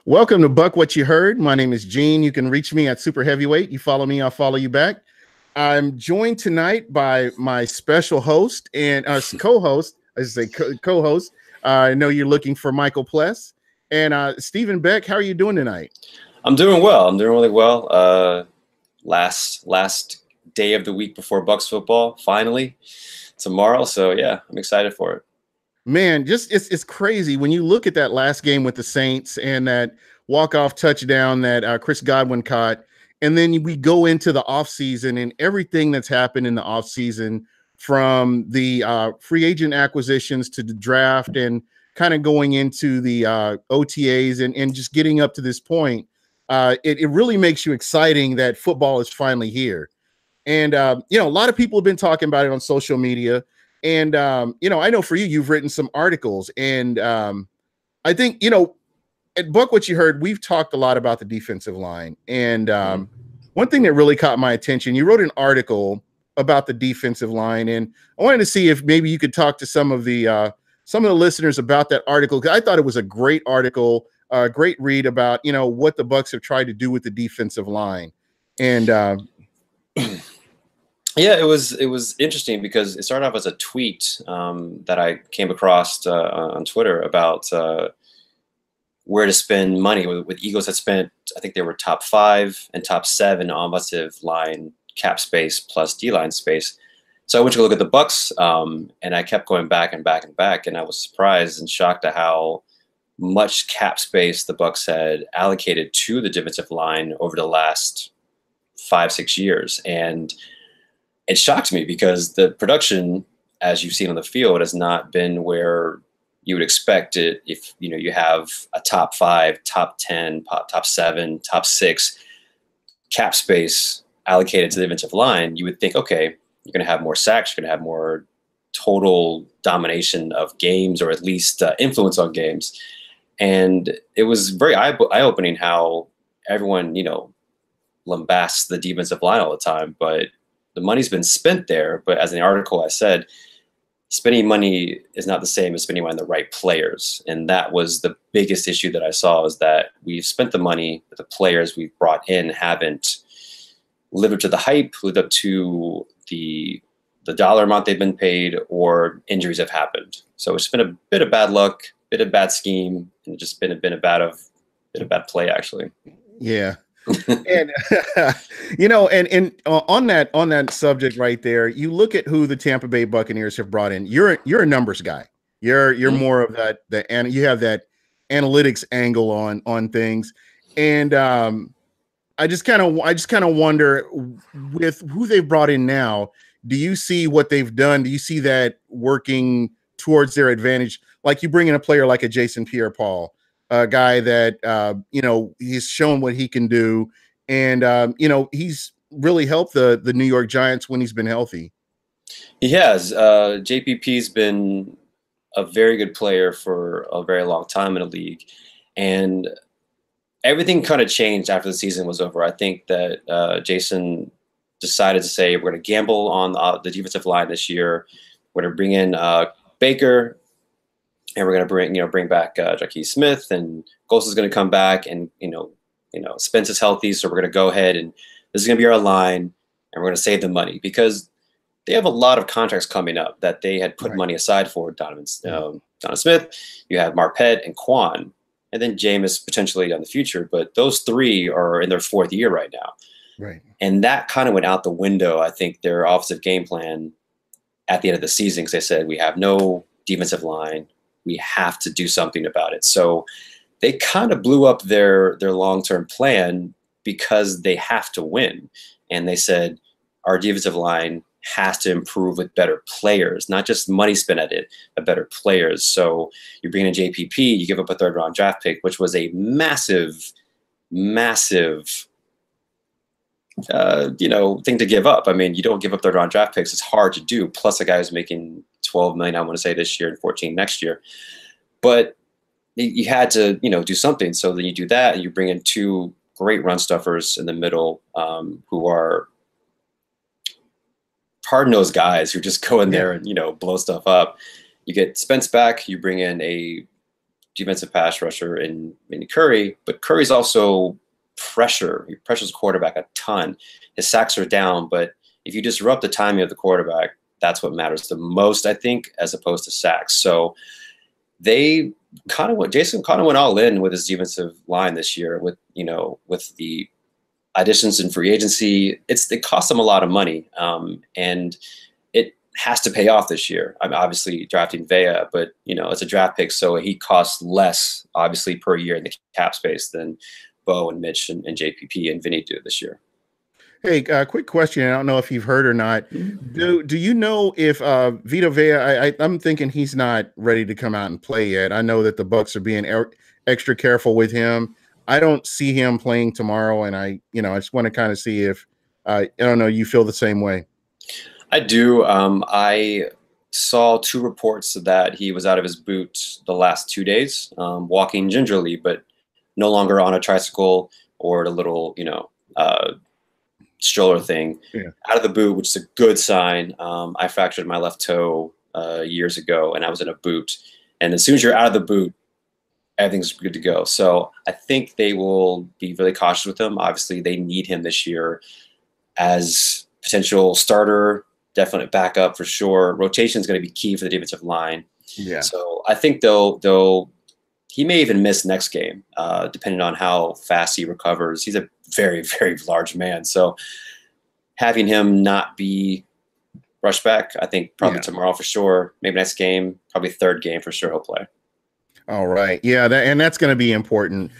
Welcome to Buck What You Heard. My name is Gene. You can reach me at Super Heavyweight. You follow me, I'll follow you back. I'm joined tonight by my special host and co-host. I should say co-host. I know you're looking for Michael Pless and Steven Beck. How are you doing tonight? I'm doing well. I'm doing really well. Last day of the week before Bucs football, finally tomorrow. So yeah, I'm excited for it. Man, just it's crazy when you look at that last game with the Saints and that walk-off touchdown that Chris Godwin caught, and then we go into the offseason and everything that's happened in the offseason, from the free agent acquisitions to the draft and kind of going into the OTAs and just getting up to this point. It really makes you exciting that football is finally here. And, a lot of people have been talking about it on social media. And, I know for you, you've written some articles. And I think, at Buck What You Heard, we've talked a lot about the defensive line. And one thing that really caught my attention, you wrote an article about the defensive line. And I wanted to see if maybe you could talk to some of the listeners about that article, because I thought it was a great article, great read about, what the Bucs have tried to do with the defensive line. And yeah, it was interesting because it started off as a tweet that I came across on Twitter about where to spend money. With Eagles had spent, I think they were top 5 and top 7 offensive line cap space plus D-line space. So I went to go look at the Bucs, and I kept going back and back and back, and I was surprised and shocked at how much cap space the Bucs had allocated to the defensive line over the last 5-6 years. And it shocked me because the production, as you've seen on the field, has not been where you would expect it. If you have a top 5, top 10, top 7, top 6 cap space allocated to the defensive line, you would think, okay, you're going to have more sacks, you're going to have more total domination of games, or at least influence on games. And it was very eye-opening how everyone, lambasts the defensive line all the time, but the money's been spent there. But as in the article I said, spending money is not the same as spending money on the right players. And that was the biggest issue that I saw, is that we've spent the money, but the players we've brought in haven't lived up to the hype, lived up to the dollar amount they've been paid, or injuries have happened. So it's been a bit of bad luck, bit of bad scheme, and just been a bit of bad play, actually. Yeah. And and on that subject right there, you look at who the Tampa Bay Buccaneers have brought in. You're a numbers guy. You're more of and you have that analytics angle on things. And I just kind of wonder, with who they've brought in now, do you see what they've done? Do you see that working towards their advantage? Like, you bring in a player like a Jason Pierre-Paul, a guy that he's shown what he can do, and he's really helped the New York Giants when he's been healthy. He has. JPP's been a very good player for a very long time in the league, and everything kind of changed after the season was over. I think that Jason decided to say, we're going to gamble on the defensive line this year. We're going to bring in Baker, and we're going to bring back Jaquez Smith, and Ghost is going to come back, and Spence is healthy, so we're going to go ahead, and this is going to be our line, and we're going to save the money, because they have a lot of contracts coming up that they had put money aside for. Donovan Smith, you have Marpet and Quan, and then Jameis potentially in the future, but those 3 are in their 4th year right now. Right. And that kind of went out the window, I think, their offensive game plan at the end of the season, because they said, we have no defensive line. We have to do something about it. So they kind of blew up their long-term plan because they have to win. And they said, our defensive line has to improve with better players, not just money spent at it, but better players. So you bring in JPP, you give up a 3rd-round draft pick, which was a massive thing to give up. I mean, you don't give up 3rd-round draft picks. It's hard to do. Plus, a guy who's making $12 million, I want to say, this year, and $14 million next year. But you had to, do something. So then you do that, and you bring in 2 great run stuffers in the middle, who are hard-nosed guys who just go in there and blow stuff up. You get Spence back. You bring in a defensive pass rusher in Curry, but Curry's also pressure. He pressures the quarterback a ton. His sacks are down, but if you disrupt the timing of the quarterback, that's what matters the most, I think, as opposed to sacks. So Jason kind of went all in with his defensive line this year with the additions in free agency. It cost them a lot of money, and it has to pay off this year. I'm obviously drafting Vea, but it's a draft pick, so he costs less, obviously, per year in the cap space than Bo and Mitch and JPP and Vinny do this year. Hey, quick question. I don't know if you've heard or not. Do you know if Vita Vea? I'm thinking he's not ready to come out and play yet. I know that the Bucs are being extra careful with him. I don't see him playing tomorrow, and I just want to kind of see if I don't know, you feel the same way. I do. I saw 2 reports that he was out of his boot the last 2 days, walking gingerly, but no longer on a tricycle or the little stroller thing. Out of the boot, which is a good sign. I fractured my left toe years ago, and I was in a boot. And as soon as you're out of the boot, everything's good to go. So I think they will be really cautious with him. Obviously, they need him this year as potential starter, definite backup for sure. Rotation is going to be key for the defensive line. Yeah. So I think he may even miss next game, depending on how fast he recovers. He's a very, very large man. So having him not be rushed back, I think probably tomorrow for sure. Maybe next game, probably third game for sure he'll play. All right. Yeah, that's going to be important.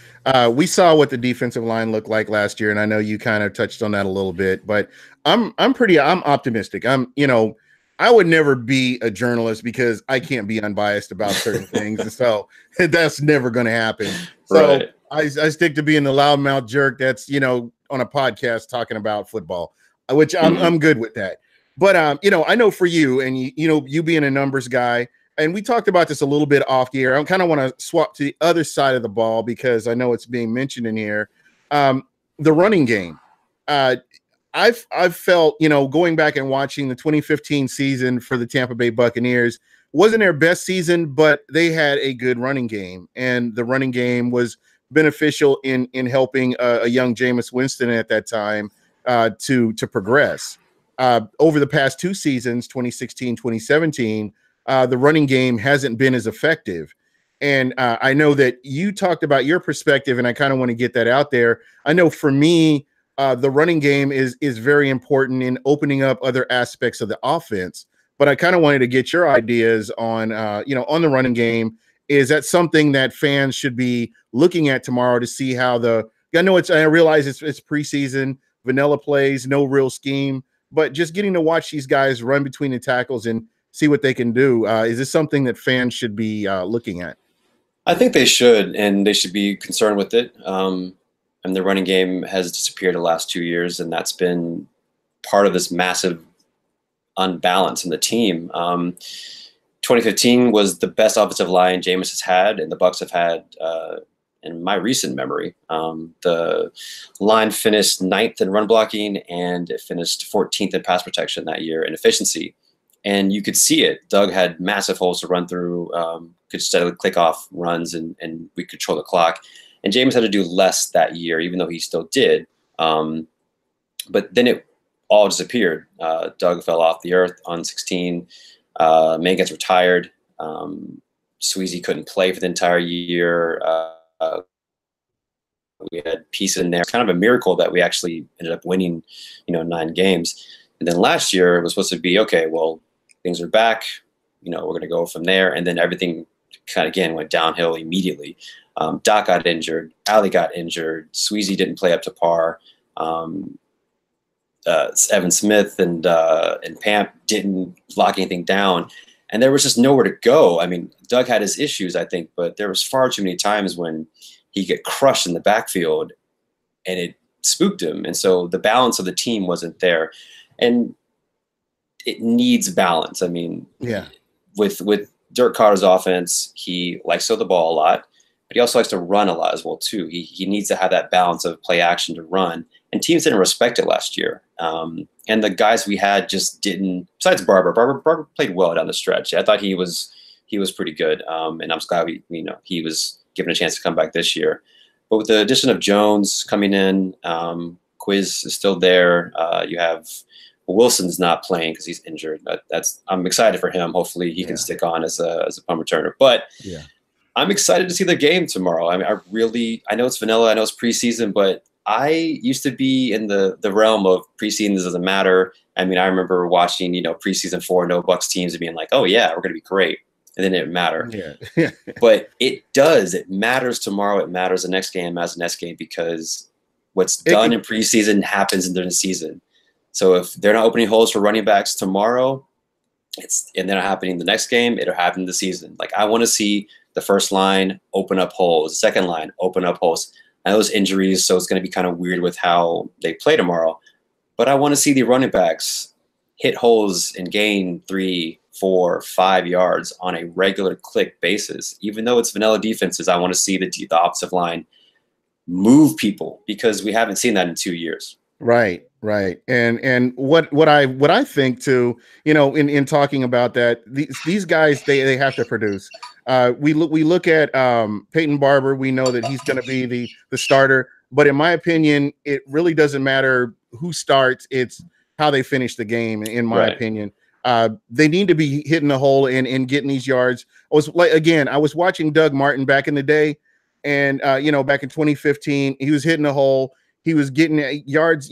We saw what the defensive line looked like last year, and I know you kind of touched on that a little bit, but I'm optimistic. I would never be a journalist because I can't be unbiased about certain things. And so that's never going to happen. So right. I stick to being the loudmouth jerk that's, on a podcast talking about football, which I'm good with that. But, I know for you and, you being a numbers guy, and we talked about this a little bit off the air. I kind of want to swap to the other side of the ball because I know it's being mentioned in here. The running game. I've felt, going back and watching the 2015 season for the Tampa Bay Buccaneers, wasn't their best season, but they had a good running game, and the running game was beneficial in helping a young Jameis Winston at that time to progress. Over the past 2 seasons, 2016, 2017, the running game hasn't been as effective. And I know that you talked about your perspective, and I kind of want to get that out there. I know for me, the running game is very important in opening up other aspects of the offense. But I kind of wanted to get your ideas on, on the running game. Is that something that fans should be looking at tomorrow to see how I realize it's preseason, vanilla plays, no real scheme, but just getting to watch these guys run between the tackles and see what they can do. Is this something that fans should be looking at? I think they should, and they should be concerned with it. And the running game has disappeared the last 2 years, and that's been part of this massive unbalance in the team. 2015 was the best offensive line Jameis has had, and the Bucs have had in my recent memory. The line finished 9th in run blocking, and it finished 14th in pass protection that year in efficiency. And you could see it. Doug had massive holes to run through, could steadily click off runs, and we control the clock. And Jameis had to do less that year, even though he still did. But then it all disappeared. Doug fell off the earth on 16. May gets retired. Sweezy couldn't play for the entire year. We had pieces in there. It's kind of a miracle that we actually ended up winning, 9 games. And then last year it was supposed to be, okay, well, things are back. We're going to go from there. And then everything kind of, again, went downhill immediately. Doc got injured. Allie got injured. Sweezy didn't play up to par. Evan Smith and Pamp didn't lock anything down. And there was just nowhere to go. I mean, Doug had his issues, I think, but there was far too many times when he get crushed in the backfield and it spooked him. And so the balance of the team wasn't there. And it needs balance. I mean, with Dirk Carter's offense, he likes to throw the ball a lot, but he also likes to run a lot as well, too. He needs to have that balance of play action to run. And teams didn't respect it last year. And the guys we had just didn't, besides Barber played well down the stretch. I thought he he was pretty good. And I'm glad he was given a chance to come back this year. But with the addition of Jones coming in, Quiz is still there. You have Wilson's not playing because he's injured. I'm excited for him. Hopefully he can stick on as a punt returner. But I'm excited to see the game tomorrow. I mean, I know it's vanilla, I know it's preseason, but I used to be in the realm of preseason doesn't matter. I mean, I remember watching, preseason 4 no Bucs teams and being like, oh yeah, we're going to be great. And then it didn't matter. Yeah. But it does. It matters tomorrow. It matters the next game as the next game, because what's done in preseason happens during the season. So if they're not opening holes for running backs tomorrow, and they're not happening the next game, it'll happen this season. Like, I want to see the first line open up holes, the second line open up holes. I know there's injuries, so it's going to be kind of weird with how they play tomorrow. But I want to see the running backs hit holes and gain 3, 4, 5 yards on a regular click basis. Even though it's vanilla defenses, I want to see the offensive line move people, because we haven't seen that in 2 years. Right. And what I think too, in talking about that, these guys, they have to produce. We look at Peyton Barber. We know that he's going to be the starter, but in my opinion, it really doesn't matter who starts. It's how they finish the game. In my opinion, they need to be hitting the hole and getting these yards. I was watching Doug Martin back in the day, and back in 2015, he was hitting the hole. He was getting yards.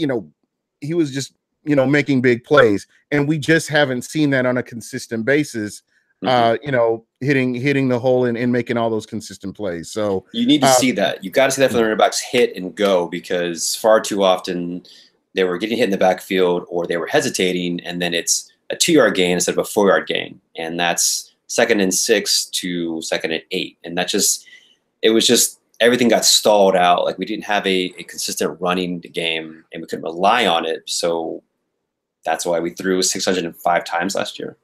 He was just making big plays, and we just haven't seen that on a consistent basis. Hitting the hole and making all those consistent plays. So you need to see that. You got to see that from the running backs hit and go, because far too often they were getting hit in the backfield or they were hesitating, and then it's a 2-yard gain instead of a 4-yard gain, and that's 2nd and 6 to 2nd and 8, and it was just everything got stalled out. Like, we didn't have a consistent running game, and we couldn't rely on it. So that's why we threw 605 times last year.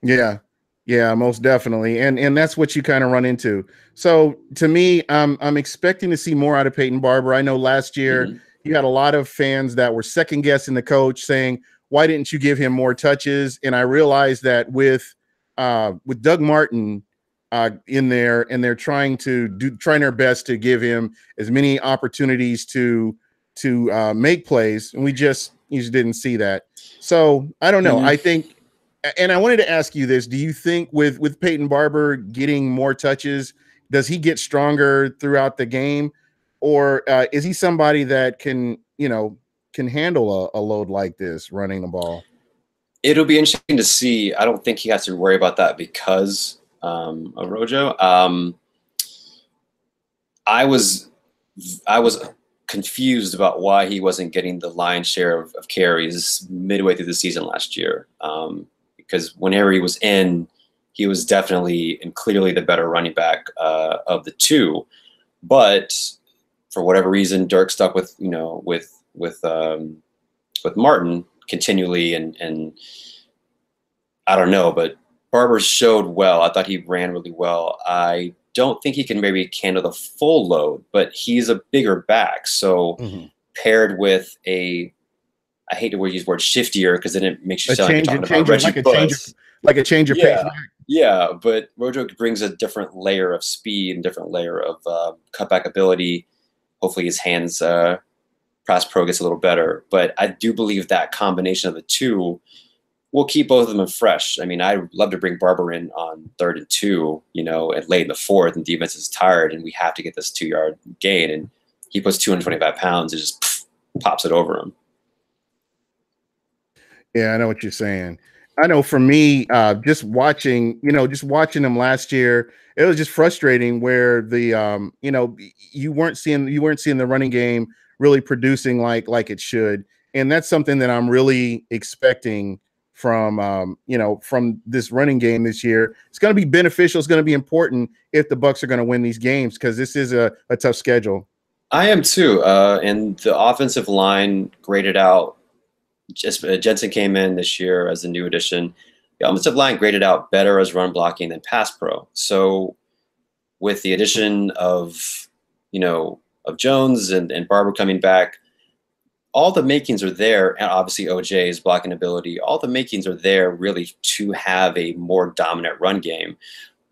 Yeah, most definitely. And that's what you kind of run into. So to me, I'm expecting to see more out of Peyton Barber. I know last year you had a lot of fans that were second guessing the coach, saying, why didn't you give him more touches? And I realized that with Doug Martin in there, and they're trying their best to give him as many opportunities to make plays, and you just didn't see that. So I don't know. I think, and I wanted to ask you this: do you think with Peyton Barber getting more touches, does he get stronger throughout the game, or is he somebody that can handle a load like this running the ball? It'll be interesting to see. I don't think he has to worry about that because of Rojo. I was confused about why he wasn't getting the lion's share of carries midway through the season last year. Because whenever he was in, he was definitely and clearly the better running back of the two. But for whatever reason, Dirk stuck with Martin continually, and I don't know, but Barber showed well. I thought he ran really well. I don't think he can maybe handle the full load, but he's a bigger back. So paired with I hate to use the word shiftier, because then it makes you sound like you're talking about Reggie Bush. Like a change of pace. Yeah, but Rojo brings a different layer of speed and different layer of cutback ability. Hopefully his hands pass pro gets a little better. But I do believe that combination of the two will keep both of them fresh. I mean, I'd love to bring Barber in on 3rd and 2, and late in the 4th, and defense is tired, and we have to get this 2-yard gain, and he puts 225 pounds and just pops it over him. Yeah, I know what you're saying. I know for me, just watching him last year, it was just frustrating where you weren't seeing the running game really producing like it should, and that's something that I'm really expecting from this running game this year. It's going to be beneficial. It's going to be important if the Bucs are going to win these games, because this is a tough schedule. I am too. And the offensive line graded out. Jensen came in this year as a new addition. The offensive line graded out better as run blocking than pass pro. So with the addition of Jones and Barber coming back, all the makings are there, and obviously OJ's blocking ability, all the makings are there really to have a more dominant run game.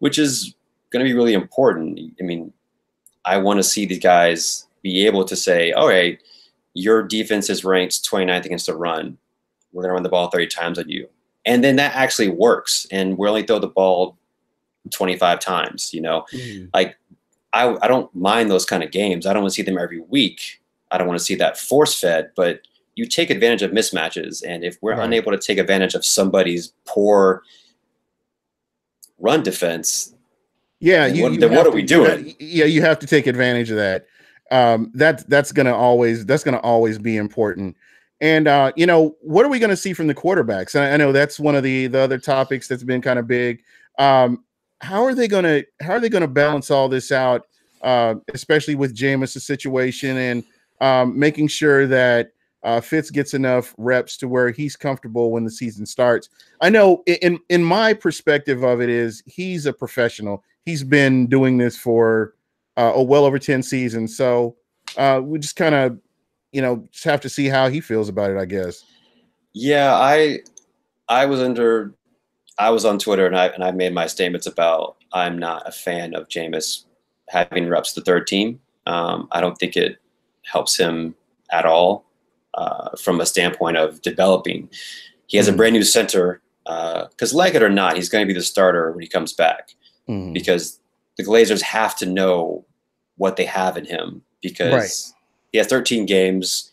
which is going to be really important. I mean, I want to see these guys be able to say, all right, your defense is ranked 29th against the run. We're going to run the ball 30 times on you. And then that actually works. And we only throw the ball 25 times, Like, I don't mind those kind of games. I don't want to see them every week. I don't want to see that force-fed, but you take advantage of mismatches. And if we're unable to take advantage of somebody's poor run defense, then what are we doing? You have to take advantage of that. That's gonna always be important. And what are we gonna see from the quarterbacks? I know that's one of the other topics that's been kind of big. How are they gonna balance all this out, especially with Jameis' situation and making sure that Fitz gets enough reps to where he's comfortable when the season starts? I know in my perspective of it is he's a professional. He's been doing this for well over 10 seasons. So we just kind of, just have to see how he feels about it, I guess. Yeah, I was on Twitter and I made my statements about I'm not a fan of Jameis having reps the third team. I don't think it helps him at all from a standpoint of developing. He has a brand new center because, like it or not, he's going to be the starter when he comes back because the Glazers have to know what they have in him because he has 13 games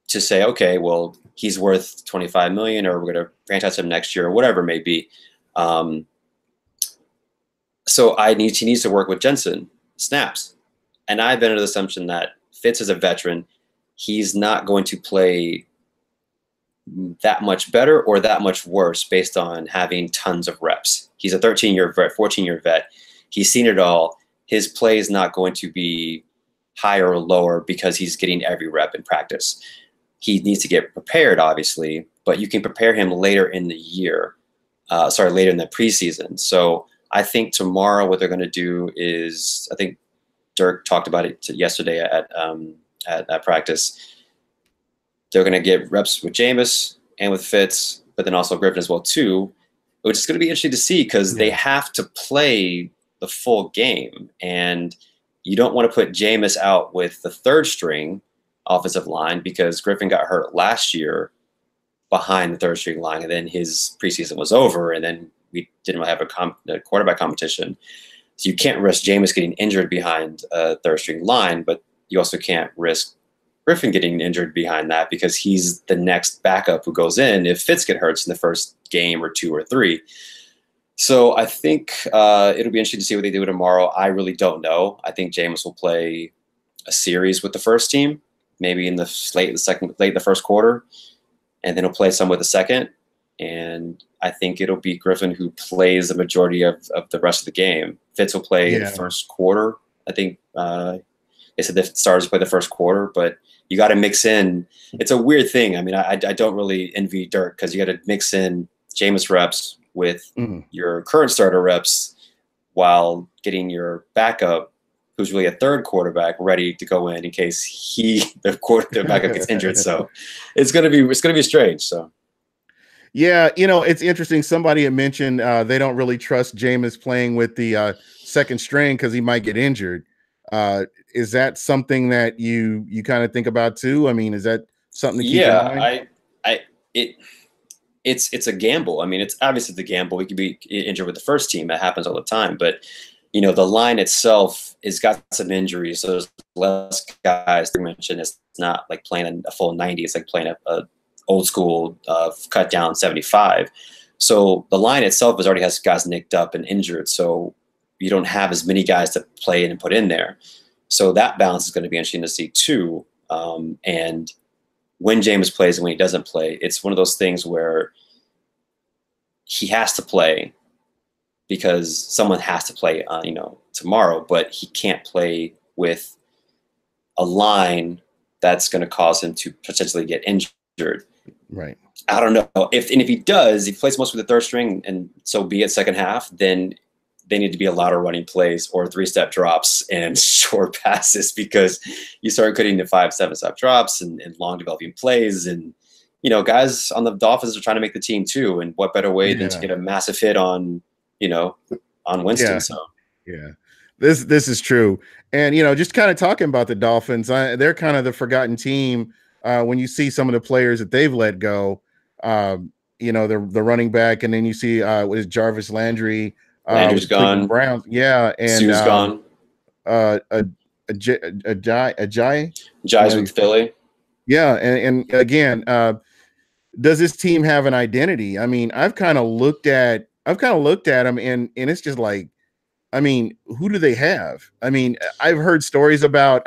to say, okay, well, he's worth $25 million or we're going to franchise him next year or whatever it may be. So he needs to work with Jensen snaps. And I've been under the assumption that Fitz is a veteran. He's not going to play that much better or that much worse based on having tons of reps. He's a 13-year vet, 14-year vet. He's seen it all. His play is not going to be higher or lower because he's getting every rep in practice. He needs to get prepared, obviously, but you can prepare him later in the year, later in the preseason. So I think tomorrow what they're going to do is, I think Dirk talked about it yesterday at practice. They're going to get reps with Jameis and with Fitz, but then also Griffin as well too, which is going to be interesting to see because they have to play the full game, and you don't want to put Jameis out with the third string offensive line because Griffin got hurt last year behind the third string line, and then his preseason was over, and then we didn't really have a quarterback competition. So you can't risk Jameis getting injured behind a third string line, but you also can't risk Griffin getting injured behind that because he's the next backup who goes in if Fitz get hurt in the first game or two or three. So I think it'll be interesting to see what they do tomorrow. I really don't know. I think Jameis will play a series with the first team, maybe in the late the first quarter, and then he'll play some with the second. And I think it'll be Griffin who plays the majority of the rest of the game. Fitz will play the first quarter. I think they said the starters play the first quarter, but you got to mix in. It's a weird thing. I mean, I don't really envy Dirk because you got to mix in Jameis reps with your current starter reps while getting your backup, who's really a third quarterback, ready to go in case the backup gets injured. So it's gonna be strange. So yeah, it's interesting. Somebody had mentioned they don't really trust Jameis playing with the second string because he might get injured. Is that something that you kind of think about too? I mean, is that something to keep in mind? It's a gamble. I mean, it's obviously the gamble. We could be injured with the first team. That happens all the time. But, the line itself has got some injuries. So there's less guys to mention. It's not like playing a full 90. It's like playing a old school cut down 75. So the line itself already has guys nicked up and injured. So you don't have as many guys to play in and put in there. So that balance is going to be interesting to see too. And when Jameis plays and when he doesn't play, it's one of those things where he has to play because someone has to play tomorrow, but he can't play with a line that's going to cause him to potentially get injured. Right. I don't know if he does, he plays most with the third string and so be it second half, then they need to be a lot of running plays or 3-step drops and short passes because you start getting to 5-7-step drops and long developing plays. And, guys on the Dolphins are trying to make the team too. And what better way than to get a massive hit on on Winston. Yeah. So Yeah. This is true. And, just kind of talking about the Dolphins, they're kind of the forgotten team when you see some of the players that they've let go. The running back, and then you see what is Jarvis Landry Landry's with the Cleveland gone. Browns. Yeah, and Sue's gone. Ajay, Jai's with Philly. Yeah, and again, does this team have an identity? I mean, I've kind of looked at them, and it's just like, I mean, who do they have? I mean, I've heard stories about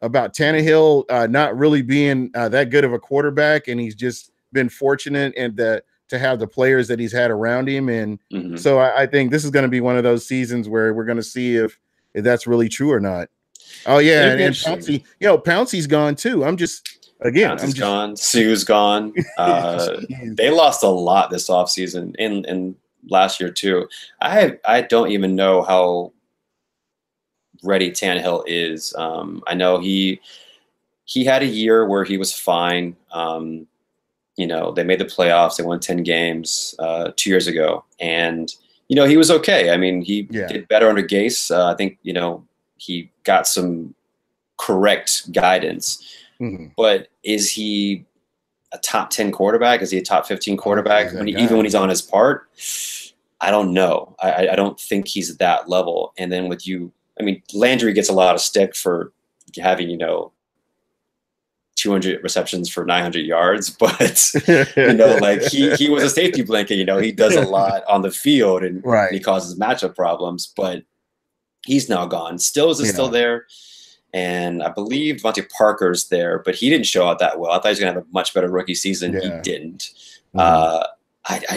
Tannehill not really being that good of a quarterback, and he's just been fortunate and to have the players that he's had around him. And so I think this is going to be one of those seasons where we're going to see if that's really true or not. Oh yeah, and Pouncey, Pouncey's gone too. Pouncey's gone. Sue's gone. They lost a lot this offseason and last year too. I don't even know how ready Tannehill is. I know he had a year where he was fine. They made the playoffs. They won 10 games 2 years ago, and he was okay. I mean, he did better under Gase. I think he got some correct guidance. But is he a top 10 quarterback? Is he a top 15 quarterback? Even when he's on his part, I don't know. I don't think he's at that level. And then Landry gets a lot of stick for having 200 receptions for 900 yards, but he was a safety blanket. He does a lot on the field, and he causes matchup problems. But he's now gone. Stills is still there. And I believe Devontae Parker's there, but he didn't show out that well. I thought he was going to have a much better rookie season. He didn't. I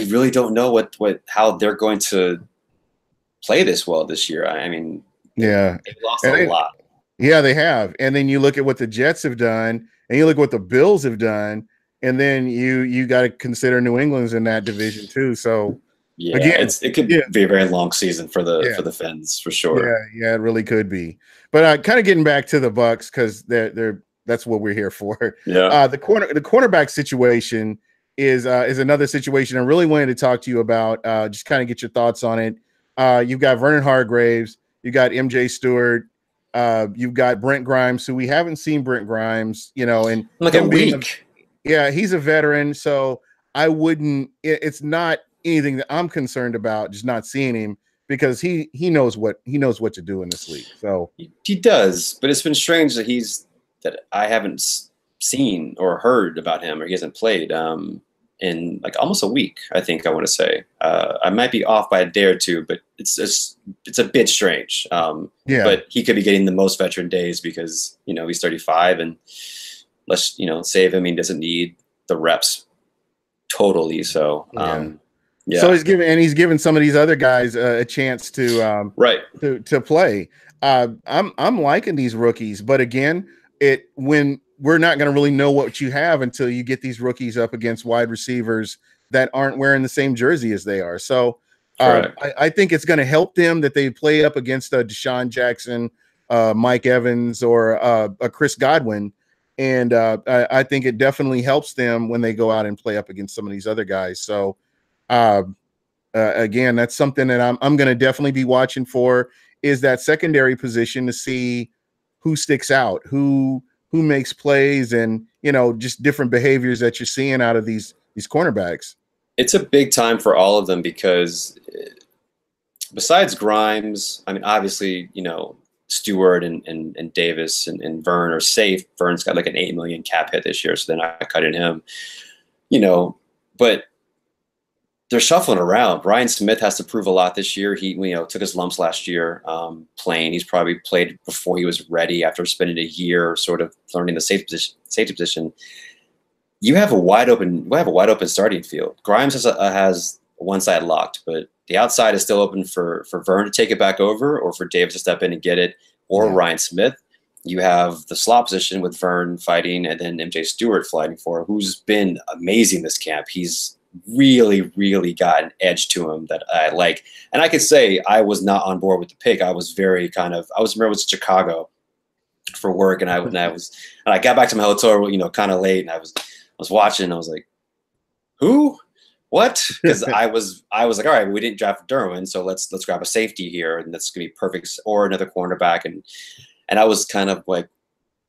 really don't know how they're going to play this well this year. I mean, they've lost a lot. Yeah, they have. And then you look at what the Jets have done, and you look at what the Bills have done, and then you got to consider New England's in that division too. So again, it could be a very long season for the Fins for sure. Yeah, it really could be. But kind of getting back to the Bucs, because that's what we're here for. Yeah. The cornerback situation is another situation I really wanted to talk to you about. Just kind of get your thoughts on it. You've got Vernon Hargreaves, you got MJ Stewart, you've got Brent Grimes, who we haven't seen Brent Grimes, and like a week. He's a veteran, so I wouldn't. It's not anything that I'm concerned about, just not seeing him, because he knows what to do in this league. So he does, but it's been strange that I haven't seen or heard about him, or he hasn't played in like almost a week. I think I want to say I might be off by a day or two, but it's a bit strange. But he could be getting the most veteran days because he's 35, and let's save him. He doesn't need the reps totally. So. So he's giving some of these other guys a chance to play. I'm liking these rookies, but again, when we're not going to really know what you have until you get these rookies up against wide receivers that aren't wearing the same jersey as they are. So I think it's going to help them that they play up against Deshaun Jackson, Mike Evans, or a Chris Godwin. And I think it definitely helps them when they go out and play up against some of these other guys. So again, that's something that I'm going to definitely be watching for, is that secondary position to see who sticks out, who makes plays, and just different behaviors that you're seeing out of these cornerbacks. It's a big time for all of them because besides Grimes, I mean, obviously, Stewart and Davis and Vern are safe. Vern's got like an $8 million cap hit this year, so they're not cutting him. But they're shuffling around. Brian Smith has to prove a lot this year. He, took his lumps last year playing. He's probably played before he was ready after spending a year sort of learning the safety position. You have a wide open starting field. Grimes has one side locked, but the outside is still open for Vern to take it back over, or for Davis to step in and get it, or Ryan Smith. You have the slot position with Vern fighting, and then MJ Stewart fighting for, who's been amazing this camp. He's really, really got an edge to him that I like. And I could say I was not on board with the pick. I was very I was Chicago for work, and I got back to my hotel, kind of late, and I was watching. I was like, who? what? Because I was like, all right, we didn't draft Derwin, so let's grab a safety here, and that's gonna be perfect, or another cornerback, and I was kind of like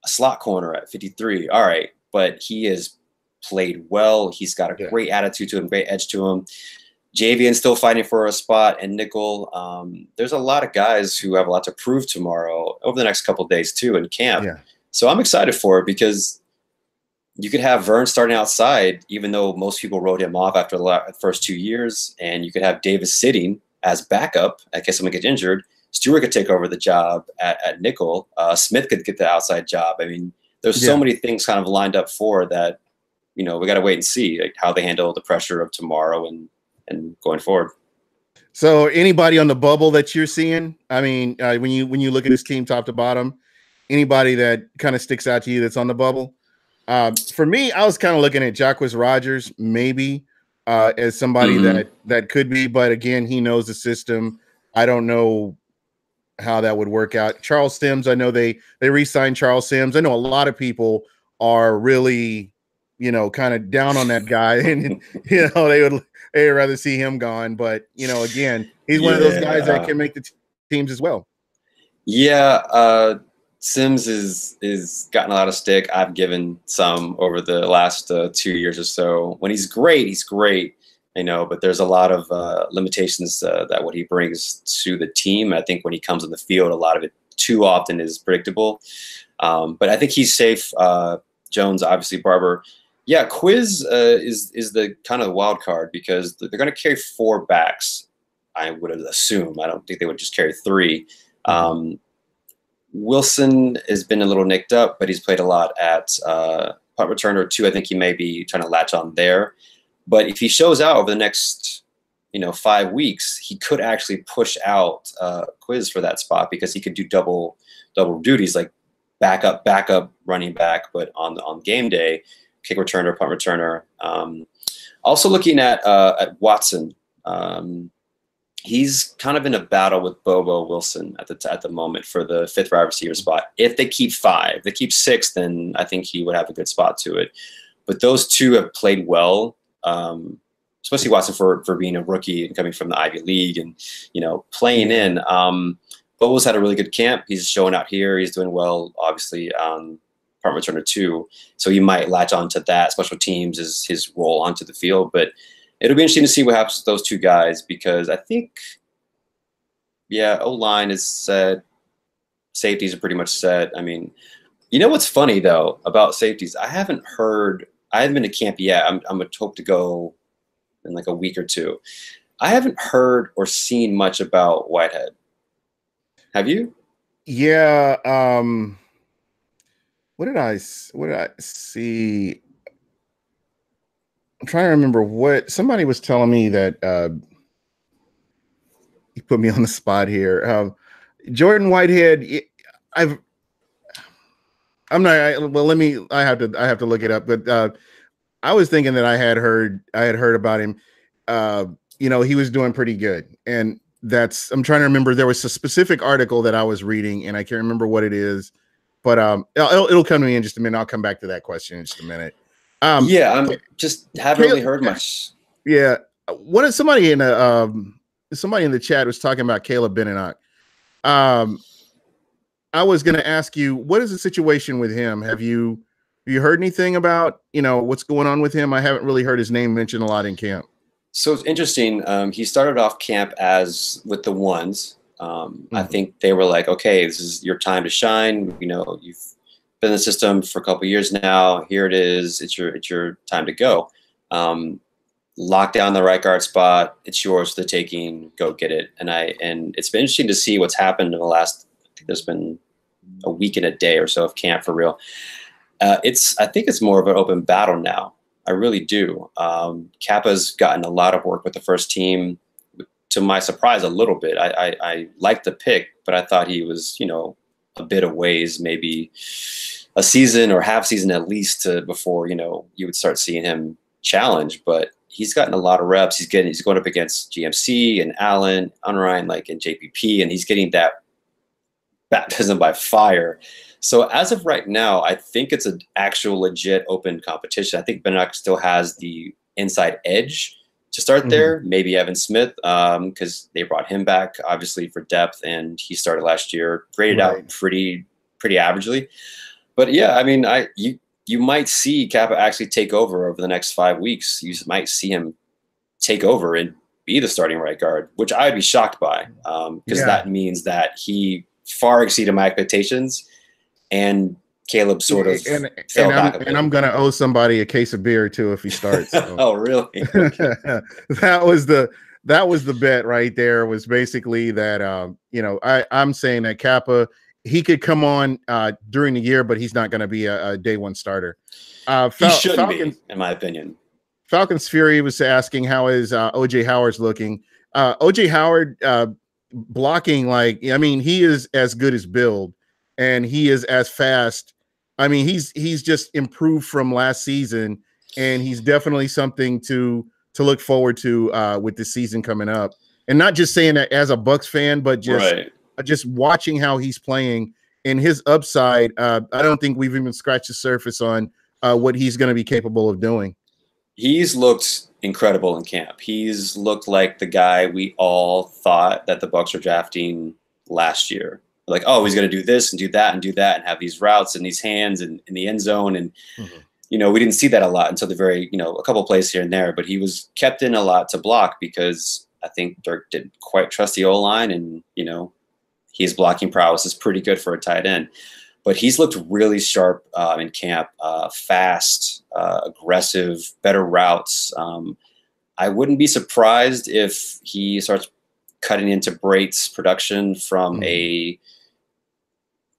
a slot corner at 53. All right, but he has played well. He's got a great attitude to him, great edge to him. Javian's still fighting for a spot, and nickel. There's a lot of guys who have a lot to prove tomorrow over the next couple of days too in camp. Yeah. So I'm excited for it because you could have Vern starting outside, even though most people wrote him off after the first 2 years, and you could have Davis sitting as backup in case someone gets injured. Stewart could take over the job at nickel. Smith could get the outside job. I mean, there's so many things kind of lined up for that. We got to wait and see like how they handle the pressure of tomorrow and going forward. So anybody on the bubble that you're seeing, I mean, when you look at this team top to bottom, anybody that kind of sticks out to you that's on the bubble? For me, I was kind of looking at Jacquizz Rodgers maybe as somebody that could be, but again, he knows the system. I don't know how that would work out. Charles Sims, I know they re-signed Charles Sims. I know a lot of people are really, kind of down on that guy, and they'd rather see him gone. But again, he's one of those guys that can make the teams as well. Yeah, Sims is gotten a lot of stick. I've given some over the last 2 years or so. When he's great, but there's a lot of limitations that what he brings to the team. I think when he comes on the field, a lot of it too often is predictable. But I think he's safe. Jones, obviously, Barber. Yeah, Quiz is the kind of wild card because they're going to carry 4 backs, I would assume. I don't think they would just carry 3. Wilson has been a little nicked up, but he's played a lot at punt returner too. I think he may be trying to latch on there. But if he shows out over the next, 5 weeks, he could actually push out Quiz for that spot because he could do double duties, like backup running back, but on game day, kick returner, punt returner. Also looking at Watson. He's kind of in a battle with Bobo Wilson at the moment for the 5th wide receiver spot. If they keep 5, if they keep 6, then I think he would have a good spot to it. But those 2 have played well, especially Watson for being a rookie and coming from the Ivy League and playing in. Bobo's had a really good camp. He's showing out here. He's doing well, obviously. Punt returner too, so you might latch on to that. Special teams is his role onto the field, but it'll be interesting to see what happens with those 2 guys because I think, O-line is set. Safeties are pretty much set. I mean, what's funny though about safeties? I haven't been to camp yet. I'm gonna hope to go in like a week or 2. I haven't heard or seen much about Whitehead. Have you? Yeah. What did I see? I'm trying to remember what somebody was telling me that you put me on the spot here. Jordan Whitehead. I have to look it up, but I was thinking that I had heard about him. He was doing pretty good, and I'm trying to remember. There was a specific article that I was reading, and I can't remember what it is. But it'll come to me in just a minute. I'll come back to that question in just a minute. I'm just haven't really heard much. Yeah, somebody in the chat was talking about Caleb Benenoch. I was going to ask you, what is the situation with him? Have you heard anything about what's going on with him? I haven't really heard his name mentioned a lot in camp. So it's interesting. He started off camp as with the ones. I think they were like, okay, this is your time to shine. You've been in the system for a couple of years now. Here it is. It's your time to go. Lock down the right guard spot. It's yours for the taking. Go get it. And it's been interesting to see what's happened in the last. I think there's been a week and a day or so of camp for real. I think it's more of an open battle now. I really do. Kappa's gotten a lot of work with the first team. To my surprise, a little bit. I liked the pick, but I thought he was, a bit of ways, maybe a season or half season at least before, you would start seeing him challenge. But he's gotten a lot of reps. He's going up against GMC and Allen, Unrein, and JPP, and he's getting that baptism by fire. So as of right now, I think it's an actual legit open competition. I think Benenoch still has the inside edge to start there. Maybe Evan Smith, because they brought him back obviously for depth, and he started last year, graded out pretty averagely. But yeah, I mean, you might see Kappa actually take over the next 5 weeks. You might see him take over and be the starting right guard, which I would be shocked by, because that means that he far exceeded my expectations, and Caleb sort of fell back a bit. And I'm going to owe somebody a case of beer too if he starts. So. Oh, really? Okay. That was the bet right there, was basically that, you know, I'm saying that Kappa, he could come on during the year, but he's not going to be a day one starter. He shouldn't be, in my opinion. Falcons Fury was asking, how is OJ Howard's looking? OJ Howard blocking, like, I mean, he is as good as Build, and he is as fast. I mean, he's just improved from last season, and he's definitely something to look forward to with the season coming up. And not just saying that as a Bucs fan, but just watching how he's playing and his upside. I don't think we've even scratched the surface on what he's going to be capable of doing. He's looked incredible in camp. He's looked like the guy we all thought that the Bucs were drafting last year. Like, oh, he's going to do this and do that and do that and have these routes and these hands and in the end zone. And, you know, we didn't see that a lot until the very, you know, a couple of plays here and there. But he was kept in a lot to block because I think Dirk didn't quite trust the O-line. And, you know, his blocking prowess is pretty good for a tight end. But he's looked really sharp in camp, fast, aggressive, better routes. I wouldn't be surprised if he starts cutting into Brate's production from a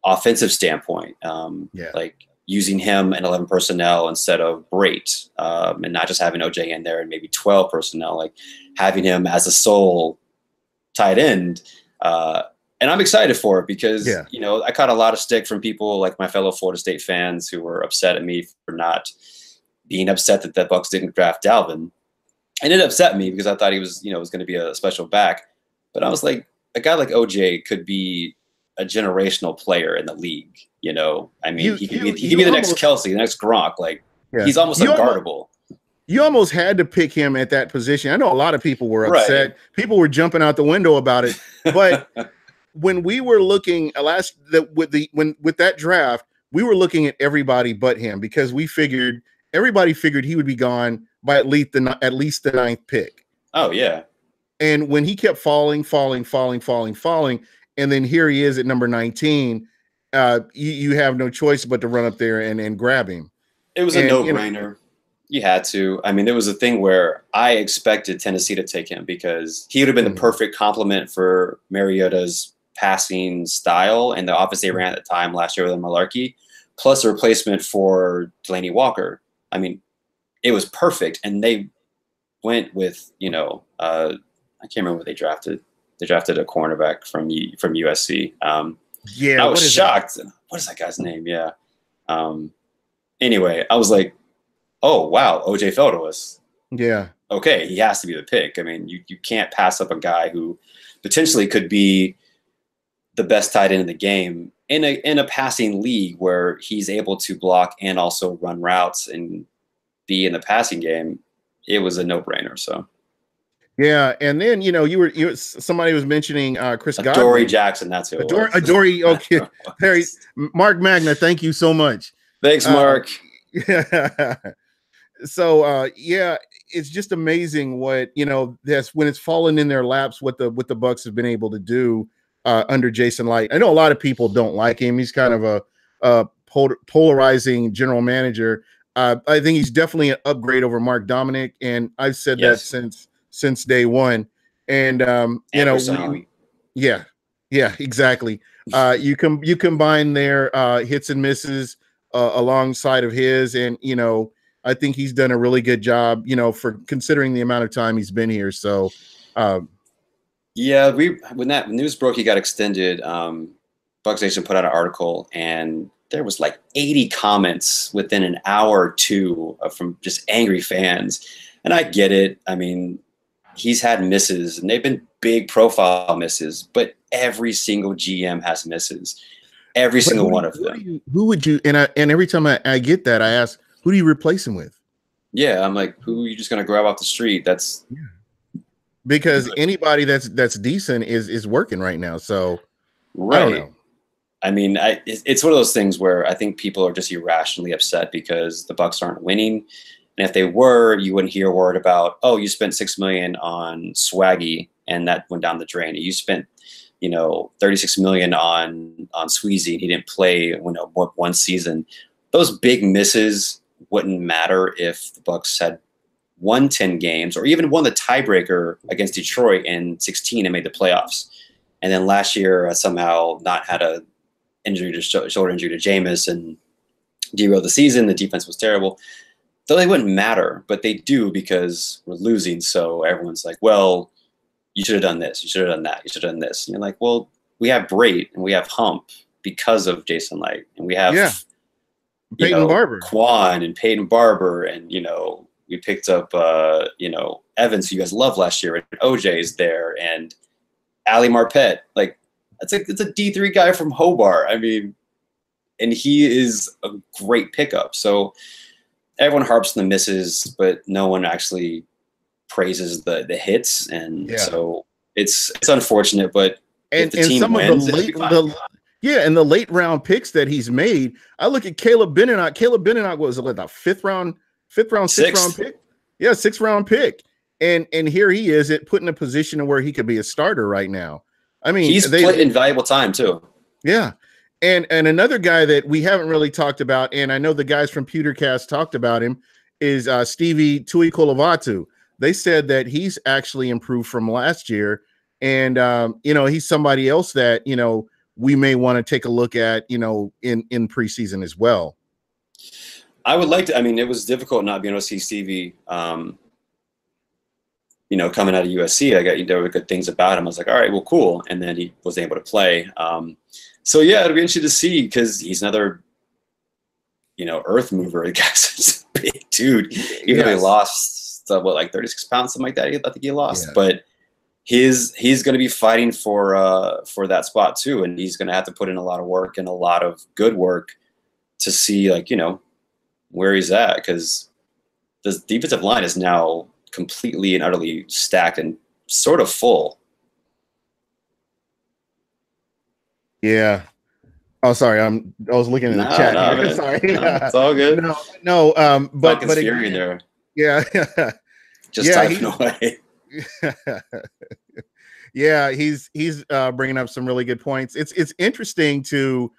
offensive standpoint, like using him in 11 personnel instead of Brate, and not just having OJ in there and maybe 12 personnel, like having him as a sole tight end. And I'm excited for it because, you know, I caught a lot of stick from people like my fellow Florida State fans who were upset at me for not being upset that the Bucs didn't draft Dalvin. And it upset me because I thought he was, you know, was going to be a special back. But I was like, a guy like OJ could be a generational player in the league. You know, I mean, he could be the next Kelsey, the next Gronk. Like, he's almost unguardable. You almost had to pick him at that position. I know a lot of people were upset. Right. People were jumping out the window about it. But when we were looking with that draft, we were looking at everybody but him because everybody figured he would be gone by at least the ninth pick. Oh yeah. And when he kept falling, and then here he is at number 19, you have no choice but to run up there and grab him. It was a no-brainer. You had to. I mean, there was a thing where I expected Tennessee to take him because he would have been the perfect complement for Mariota's passing style and the offense they ran at the time last year with Malarkey, plus a replacement for Delaney Walker. I mean, it was perfect. And they went with, you know, I can't remember what they drafted. They drafted a cornerback from USC. I was shocked. What is that guy's name? Yeah. Anyway, I was like, oh, wow, OJ fell to us. Yeah. Okay, he has to be the pick. I mean, you can't pass up a guy who potentially could be the best tight end in the game in a passing league where he's able to block and also run routes and be in the passing game. It was a no-brainer. So. Yeah, and then somebody was mentioning Chris Godwin. Adoree Jackson, that's who it was. Adoree, okay. Harry, Mark Magna, thank you so much. Thanks, Mark. So it's just amazing what that's when it's fallen in their laps what the Bucs have been able to do under Jason Light. I know a lot of people don't like him. He's kind of a polarizing general manager. I think he's definitely an upgrade over Mark Dominic, and I've said that since day one. And exactly. You combine their hits and misses alongside of his, and I think he's done a really good job, for considering the amount of time he's been here. So when that news broke he got extended, Bucs Nation put out an article, and there was like 80 comments within an hour or two from just angry fans. And I get it. I mean, he's had misses, and they've been big profile misses, but every single GM has misses. Every single one of them. Who would you? And every time I get that, I ask, who do you replace him with? Yeah, I'm like, who are you just gonna grab off the street? That's because anybody that's decent is working right now. So right. I don't know. I mean, it's one of those things where I think people are just irrationally upset because the Bucs aren't winning. And if they were, you wouldn't hear a word about, oh, you spent $6 million on Swaggy and that went down the drain. You spent, $36 million on Sweezy and he didn't play one season. Those big misses wouldn't matter if the Bucs had won 10 games or even won the tiebreaker against Detroit in 16 and made the playoffs. And then last year somehow not had a shoulder injury to Jameis and derailed the season. The defense was terrible. Though they wouldn't matter, but they do because we're losing. So everyone's like, well, you should have done this. You should have done that. You should have done this. And you're like, well, we have Brait and we have Hump because of Jason Light. And we have Peyton Barber. Quan and Peyton Barber. And, we picked up, Evans, who you guys loved last year. And OJ is there. And Ali Marpet. Like, it's a D3 guy from Hobart. I mean, and he is a great pickup. So everyone harps on the misses, but no one actually praises the hits. And so it's unfortunate, but if the team wins, and the late round picks that he's made, I look at Caleb Benenoch. Caleb Benenoch was like a sixth round pick. Yeah, 6th round pick. And here he is put in a position where he could be a starter right now. I mean, he's played in valuable time too. Yeah. And another guy that we haven't really talked about, and I know the guys from Pewtercast talked about him, is Stevie Tuikolovatu. They said that he's actually improved from last year. And, he's somebody else that, we may want to take a look at, in preseason as well. I would like to. I mean, it was difficult not being able to see Stevie, coming out of USC. there were good things about him. I was like, all right, well, cool. And then he wasn't able to play. So yeah, it'll be interesting to see because he's another, earth mover. The guy's a big dude. Even though he lost 36 pounds, something like that. I think he lost, but he's going to be fighting for that spot too, and he's going to have to put in a lot of work and a lot of good work to see where he's at, because the defensive line is now completely and utterly stacked and sort of full. Yeah. Oh, sorry. I was looking in the chat. No, sorry. It's all good. But again, there. Yeah. Just typing away. Yeah, he's bringing up some really good points. It's interesting to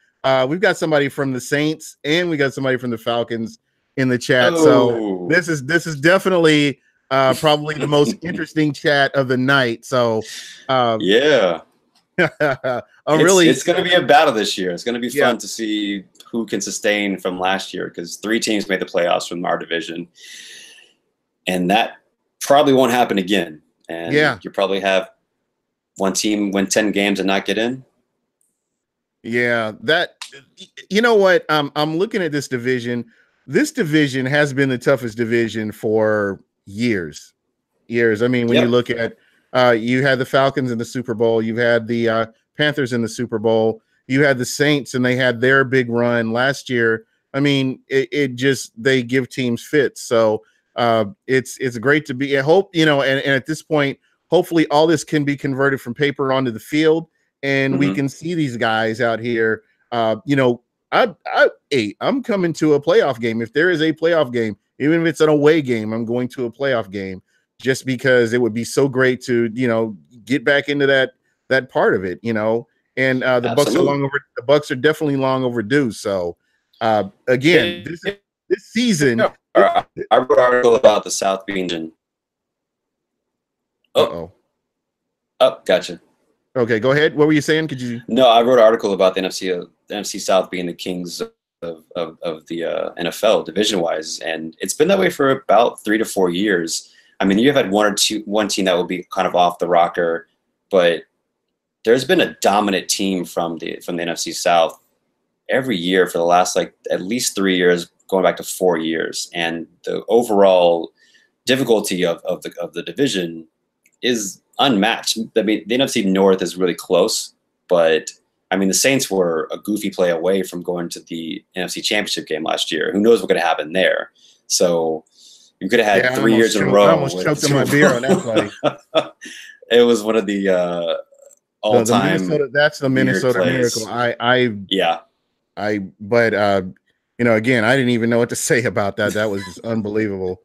we've got somebody from the Saints and we got somebody from the Falcons in the chat. So this is definitely probably the most interesting chat of the night. So it's going to be a battle this year. It's going to be fun to see who can sustain from last year, because 3 teams made the playoffs from our division, and that probably won't happen again. And you probably have one team win 10 games and not get in. Yeah, that, you know what? I'm looking at this division. This division has been the toughest division for years. I mean, when you look at you had the Falcons in the Super Bowl, you had the Panthers in the Super Bowl, you had the Saints, and they had their big run last year. I mean, it just, they give teams fits. So it's great to be. I hope, and at this point, hopefully all this can be converted from paper onto the field, and we can see these guys out here. I'm coming to a playoff game. If there is a playoff game, even if it's an away game, I'm going to a playoff game, just because it would be so great to, get back into that part of it, and the Bucs are definitely long overdue. So again, this season, I wrote an article about the South being in. Oh, gotcha. Okay, go ahead. What were you saying? Could you? No, I wrote an article about the NFC South being the kings of the NFL division-wise, and it's been that way for about 3 to 4 years. I mean, you've had one team that will be kind of off the rocker, but there's been a dominant team from the NFC South every year for the last at least 3 years, going back to 4 years, and the overall difficulty of the division is unmatched. I mean, the NFC North is really close, but I mean, the Saints were a goofy play away from going to the NFC Championship game last year. Who knows what's going to happen there? So You could have had Yeah, 3 years in a row. I almost choked on my beer on that play. It was one of the all-time. Minnesota. That's the Minnesota Miracle. But again, I didn't even know what to say about that. That was just unbelievable.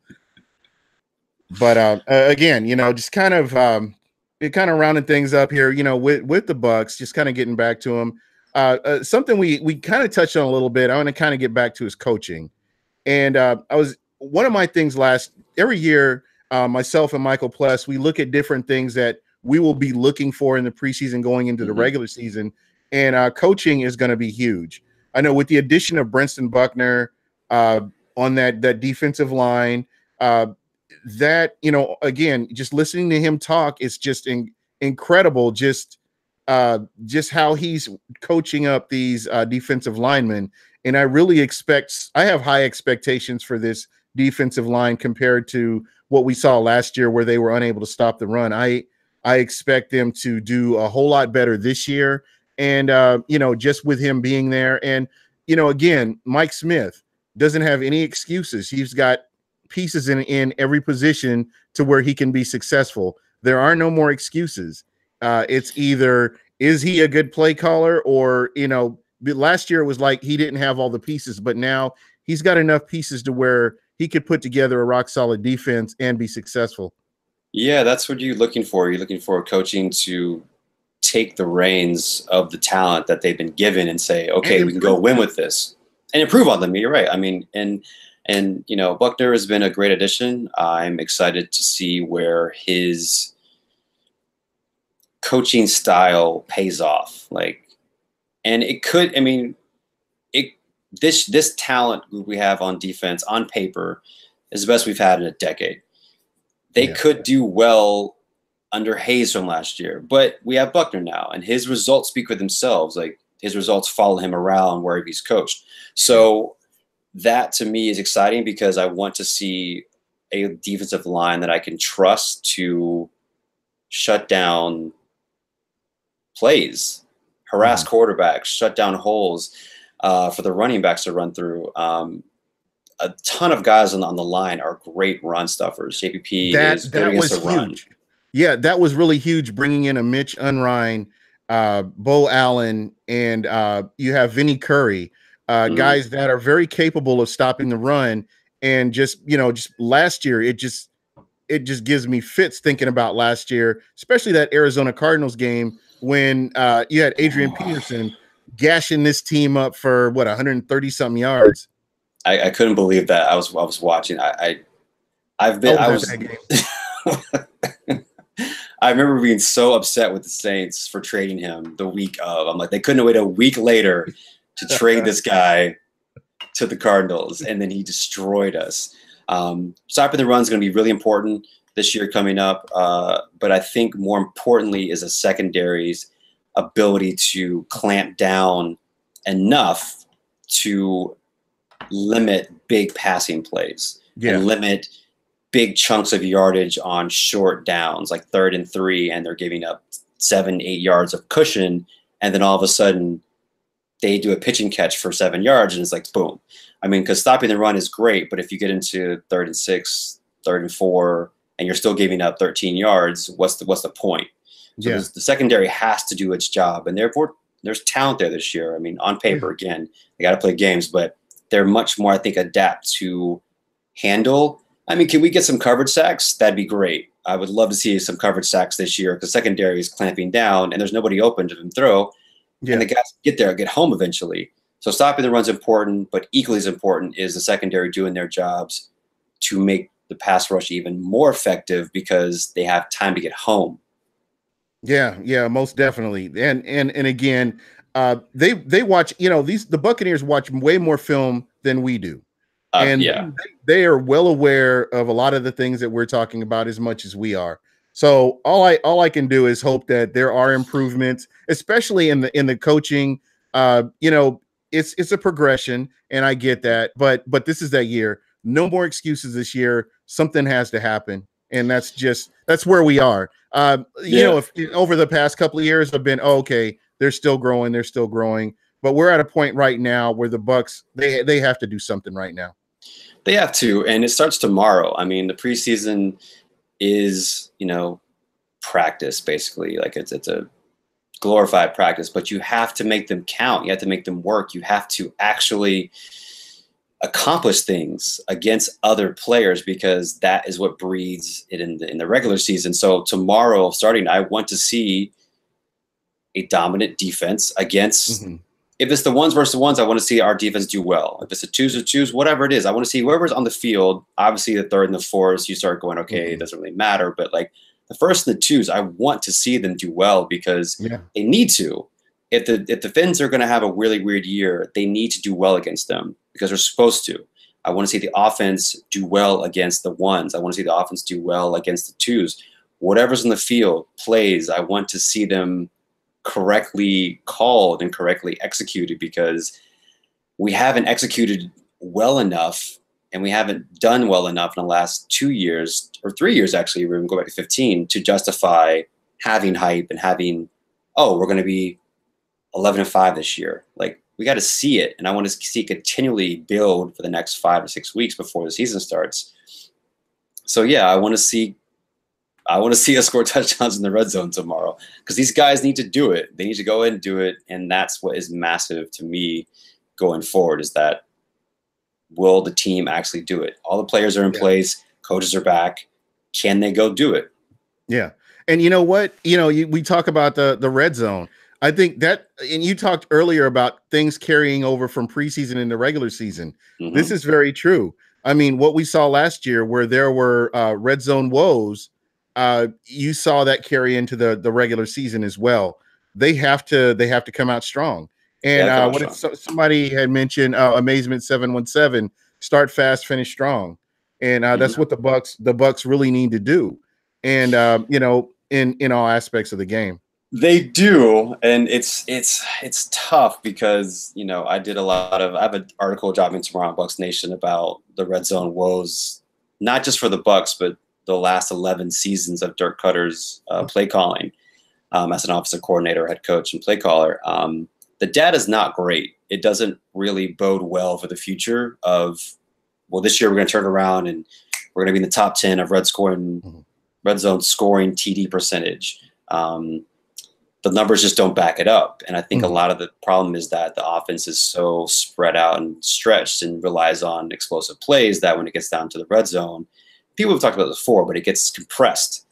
But again, just kind of rounding things up here, with the Bucs, just kind of getting back to them. Something we kind of touched on a little bit. I want to kind of get back to his coaching. And one of my things every year, myself and Michael Pless, we look at different things that we will be looking for in the preseason going into the regular season. And coaching is going to be huge. I know with the addition of Brentson Buckner on that defensive line, that, again, just listening to him talk is just incredible. Just how he's coaching up these defensive linemen. And I have high expectations for this defensive line compared to what we saw last year where they were unable to stop the run. I expect them to do a whole lot better this year. And, just with him being there. And, again, Mike Smith doesn't have any excuses. He's got pieces in every position to where he can be successful. There are no more excuses. It's either, is he a good play caller, or, last year it was like he didn't have all the pieces, but now he's got enough pieces to where he could put together a rock solid defense and be successful. Yeah, that's what you're looking for. You're looking for coaching to take the reins of the talent that they've been given and say, okay, we can go win with this and improve on them. You're right. I mean, and Buckner has been a great addition. I'm excited to see where his coaching style pays off. This talent group we have on defense on paper is the best we've had in a decade. They could do well under Hayes from last year, but we have Buckner now, and his results speak for themselves. His results follow him around wherever he's coached. So that to me is exciting because I want to see a defensive line that I can trust to shut down plays, harass quarterbacks, shut down holes for the running backs to run through. A ton of guys on the line are great run stuffers. JPP is good against the run. Yeah, that was really huge, bringing in a Mitch Unrein, Bo Allen, and you have Vinny Curry, guys that are very capable of stopping the run. And just last year, it just gives me fits thinking about last year, especially that Arizona Cardinals game when you had Adrian Peterson gashing this team up for 130 something yards. I couldn't believe that. I was watching. I remember being so upset with the Saints for trading him the week of. I'm like, they couldn't wait a week later to trade this guy to the Cardinals, and then he destroyed us. Stopping the run is going to be really important this year coming up, but I think more importantly is a secondary's ability to clamp down enough to limit big passing plays and limit big chunks of yardage on short downs, like 3rd and 3, and they're giving up 7-8 yards of cushion, and then all of a sudden they do a pitching catch for 7 yards, and it's like boom. I mean, because stopping the run is great, but if you get into 3rd and 6, 3rd and 4, and you're still giving up 13 yards, what's the point? So the secondary has to do its job, and therefore there's talent there this year. I mean, on paper, again, they got to play games, but they're much more, I think, adapt to handle. I mean, can we get some coverage sacks? That'd be great. I would love to see some coverage sacks this year because secondary is clamping down and there's nobody open to them throw. And the guys get home eventually. So stopping the run's important, but equally as important is the secondary doing their jobs to make the pass rush even more effective because they have time to get home. Yeah, most definitely. And again, they watch, the Buccaneers watch way more film than we do. And they are well aware of a lot of the things that we're talking about as much as we are. So all I can do is hope that there are improvements, especially in the coaching. It's a progression, and I get that, but this is that year. No more excuses this year. Something has to happen, and that's where we are. If over the past couple of years have been okay, they're still growing, but we're at a point right now where the Bucs they have to do something right now. They have to, and it starts tomorrow. I mean, the preseason is, practice basically. Like it's a glorified practice, but you have to make them count. You have to make them work. You have to actually accomplish things against other players, because that is what breeds it in the regular season. So tomorrow, starting, I want to see a dominant defense against. If it's the ones versus the ones, I want to see our defense do well. If it's the twos or twos, whatever it is, I want to see whoever's on the field. Obviously, the third and the fourth, you start going, okay, it doesn't really matter. But like the first and the twos, I want to see them do well, because they need to. If the Finns are going to have a really weird year, they need to do well against them, because they're supposed to. I want to see the offense do well against the ones. I want to see the offense do well against the twos. Whatever's in the field, plays, I want to see them correctly called and correctly executed, because we haven't executed well enough, and we haven't done well enough in the last 2 years or 3 years, actually, we're going to go back to 15, to justify having hype and having, we're going to be 11-5 this year. Like, we got to see it, and I want to see it continually build for the next 5 or 6 weeks before the season starts. So yeah, I want to see us score touchdowns in the red zone tomorrow, because these guys need to do it. They need to go in and do it, and that's what is massive to me going forward, is that will the team actually do it? All the players are in place. Coaches are back. Can they go do it? Yeah. And you know what? We talk about the red zone. I think that, and you talked earlier about things carrying over from preseason into regular season. This is very true. I mean, what we saw last year, where there were red zone woes, you saw that carry into the regular season as well. They have to come out strong. And somebody had mentioned Amazement 717, start fast, finish strong. And that's what the Bucs really need to do. And in all aspects of the game. They do, and it's tough, because I have an article dropping tomorrow on Bucs Nation about the red zone woes, not just for the Bucs, but the last 11 seasons of Dirk Cutter's play calling as an offensive coordinator, head coach, and play caller. The data is not great. It doesn't really bode well for the future of, this year we're going to turn around and we're going to be in the top 10 of red zone scoring TD percentage. The numbers just don't back it up. And I think a lot of the problem is that the offense is so spread out and stretched and relies on explosive plays that when it gets down to the red zone, people have talked about this before, but it gets compressed.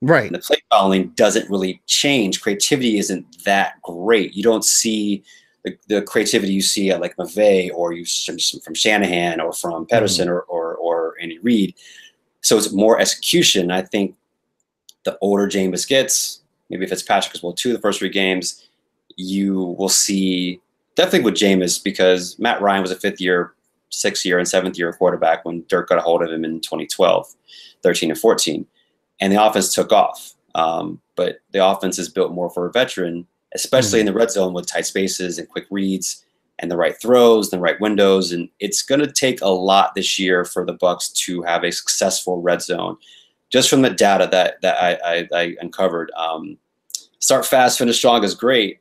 Right. And the play calling doesn't really change. Creativity isn't that great. You don't see the creativity you see at like McVay, or you from Shanahan, or from Pedersen, or Andy Reid. So it's more execution. I think the older Jameis gets, maybe Fitzpatrick as well too, the first 3 games, you will see definitely with Jameis, because Matt Ryan was a 5th year, 6th year, and 7th year quarterback when Dirk got a hold of him in 2012, 13 and 14. And the offense took off. But the offense is built more for a veteran, especially in the red zone with tight spaces and quick reads and the right throws, the right windows. And it's going to take a lot this year for the Bucs to have a successful red zone. Just from the data that I uncovered, start fast, finish strong is great.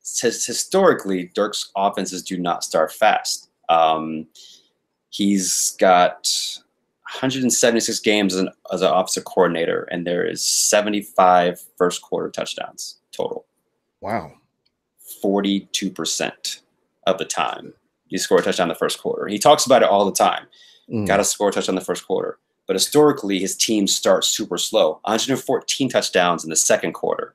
Historically, Dirk's offenses do not start fast. He's got 176 games as an offensive coordinator, and there is 75 first quarter touchdowns total. Wow. 42% of the time you score a touchdown in the first quarter. He talks about it all the time. Got to score a touchdown in the first quarter. But historically, his teams start super slow. 114 touchdowns in the second quarter.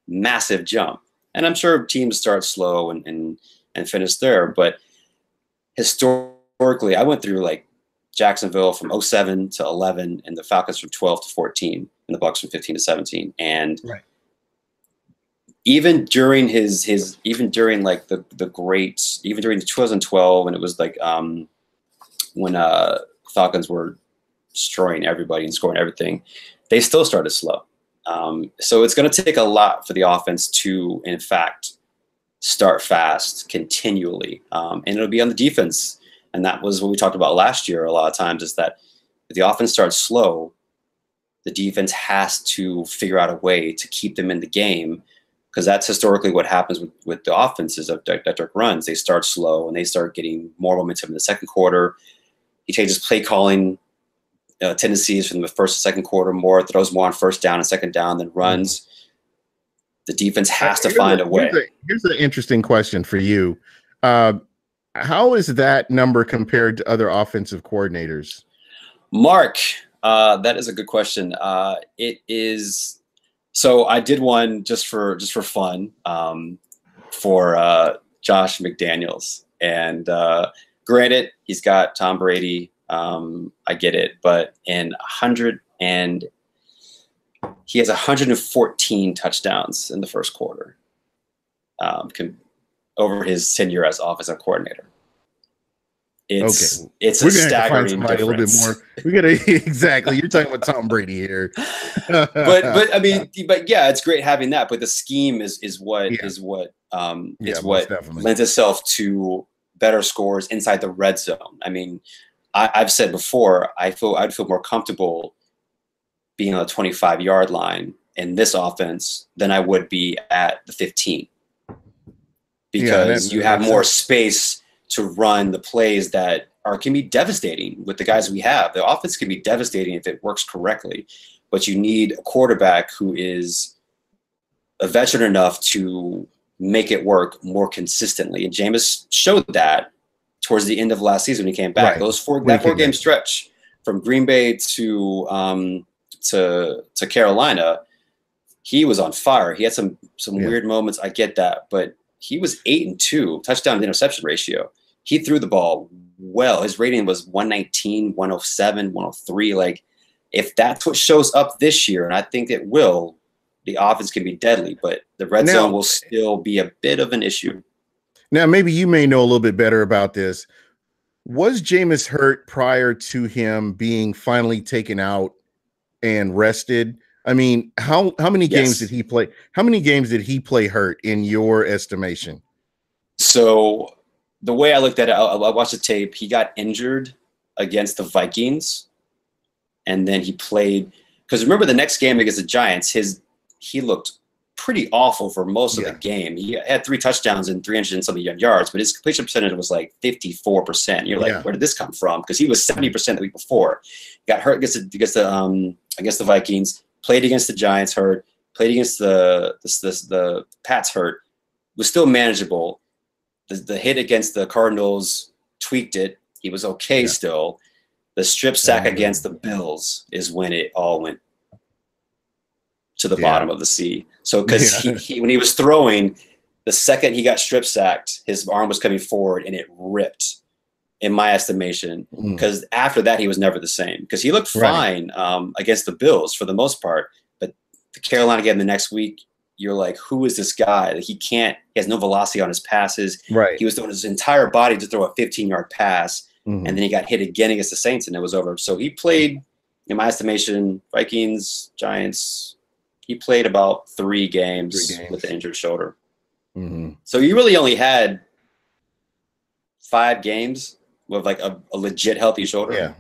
Massive jump. And I'm sure teams start slow and finish there. But historically, I went through like Jacksonville from 07 to 11, and the Falcons from 12 to 14, and the Bucs from 15 to 17. And even during even during like the greats, even during the 2012, when it was like when Falcons were destroying everybody and scoring everything, they still started slow. So it's going to take a lot for the offense to, in fact, start fast continually. And it'll be on the defense. And that was what we talked about last year a lot of times, is that if the offense starts slow, the defense has to figure out a way to keep them in the game because that's historically what happens with the offenses of Dirk runs. They start slow and they start getting more momentum in the second quarter. He changes play calling tendencies from the first and second quarter more, throws more on first down and second down than runs. The defense has to find a way. Here's an interesting question for you. How is that number compared to other offensive coordinators? Mark, that is a good question. It is. So I did one just for fun for Josh McDaniels, and granted, he's got Tom Brady. I get it, but he has 114 touchdowns in the first quarter over his tenure as offensive coordinator. It's a staggering difference. A little bit more. We gotta exactly. You're talking about Tom Brady here, but I mean, yeah, it's great having that. But the scheme is what lends itself to better scores inside the red zone. I mean, I've said before, I'd feel more comfortable being on the 25-yard line in this offense than I would be at the 15, because you have more space to run the plays that can be devastating with the guys we have. The offense can be devastating if it works correctly, but you need a quarterback who is a veteran enough to make it work more consistently. And Jameis showed that towards the end of last season when he came back. That four-game stretch from Green Bay to Carolina, he was on fire. He had some weird moments. I get that, but he was 8-2 touchdown to interception ratio. He threw the ball well. His rating was 119, 107, 103. Like, if that's what shows up this year, and I think it will, the offense can be deadly, but the red zone will still be a bit of an issue. Now, maybe you may know a little bit better about this. Was Jameis hurt prior to him being finally taken out and rested? I mean, how many games did he play? How many games did he play hurt in your estimation? So the way I looked at it, I watched the tape. He got injured against the Vikings, and then he played. Because remember, the next game against the Giants, he looked pretty awful for most of the game. He had 3 touchdowns and 300 and something yards, but his completion percentage was like 54%. You're like, where did this come from? Because he was 70% the week before. Got hurt against the Vikings. Played against the Giants, hurt. Played against the Pats, hurt. Was still manageable. The hit against the Cardinals tweaked it. He was okay still. The strip sack against the Bills is when it all went to the bottom of the sea. So because he when he was throwing, the second he got strip sacked, his arm was coming forward and it ripped, in my estimation. Because after that, he was never the same. Because he looked fine against the Bills for the most part. But the Carolina game the next week, you're like, who is this guy? He has no velocity on his passes. He was throwing his entire body to throw a 15-yard pass. And then he got hit again against the Saints and it was over. So he played, in my estimation, Vikings, Giants, he played about 3 games with the injured shoulder. So you really only had 5 games with like a legit healthy shoulder.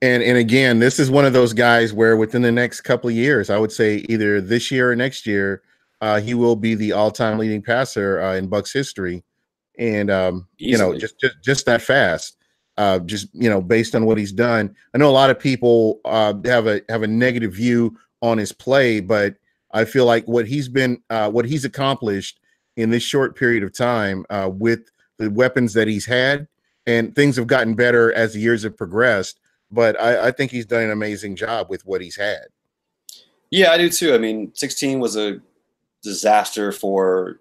And again, this is one of those guys where within the next couple of years, I would say either this year or next year, he will be the all-time leading passer in Bucs history. And just that fast. Based on what he's done. I know a lot of people have a negative view on his play, but I feel like what he's accomplished in this short period of time with the weapons that he's had, and things have gotten better as the years have progressed. But I think he's done an amazing job with what he's had. Yeah, I do too. I mean, 16 was a disaster for,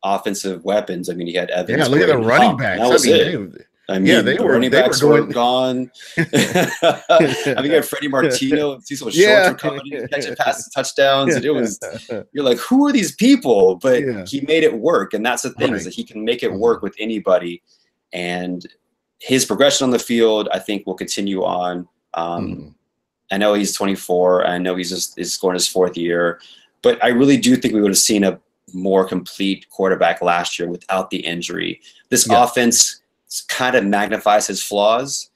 offensive weapons. I mean, he had Evans. Yeah, look at the running backs. That was it. The running backs were gone. I mean, you had Freddie Martino. Cecil Shorts were coming in, catching passes, touchdowns. And you're like, who are these people? But he made it work. And that's the thing, is that he can make it work with anybody. And his progression on the field, I think, will continue on. I know he's 24. I know he's scoring his 4th year. But I really do think we would have seen a more complete quarterback last year without the injury. This offense kind of magnifies his flaws,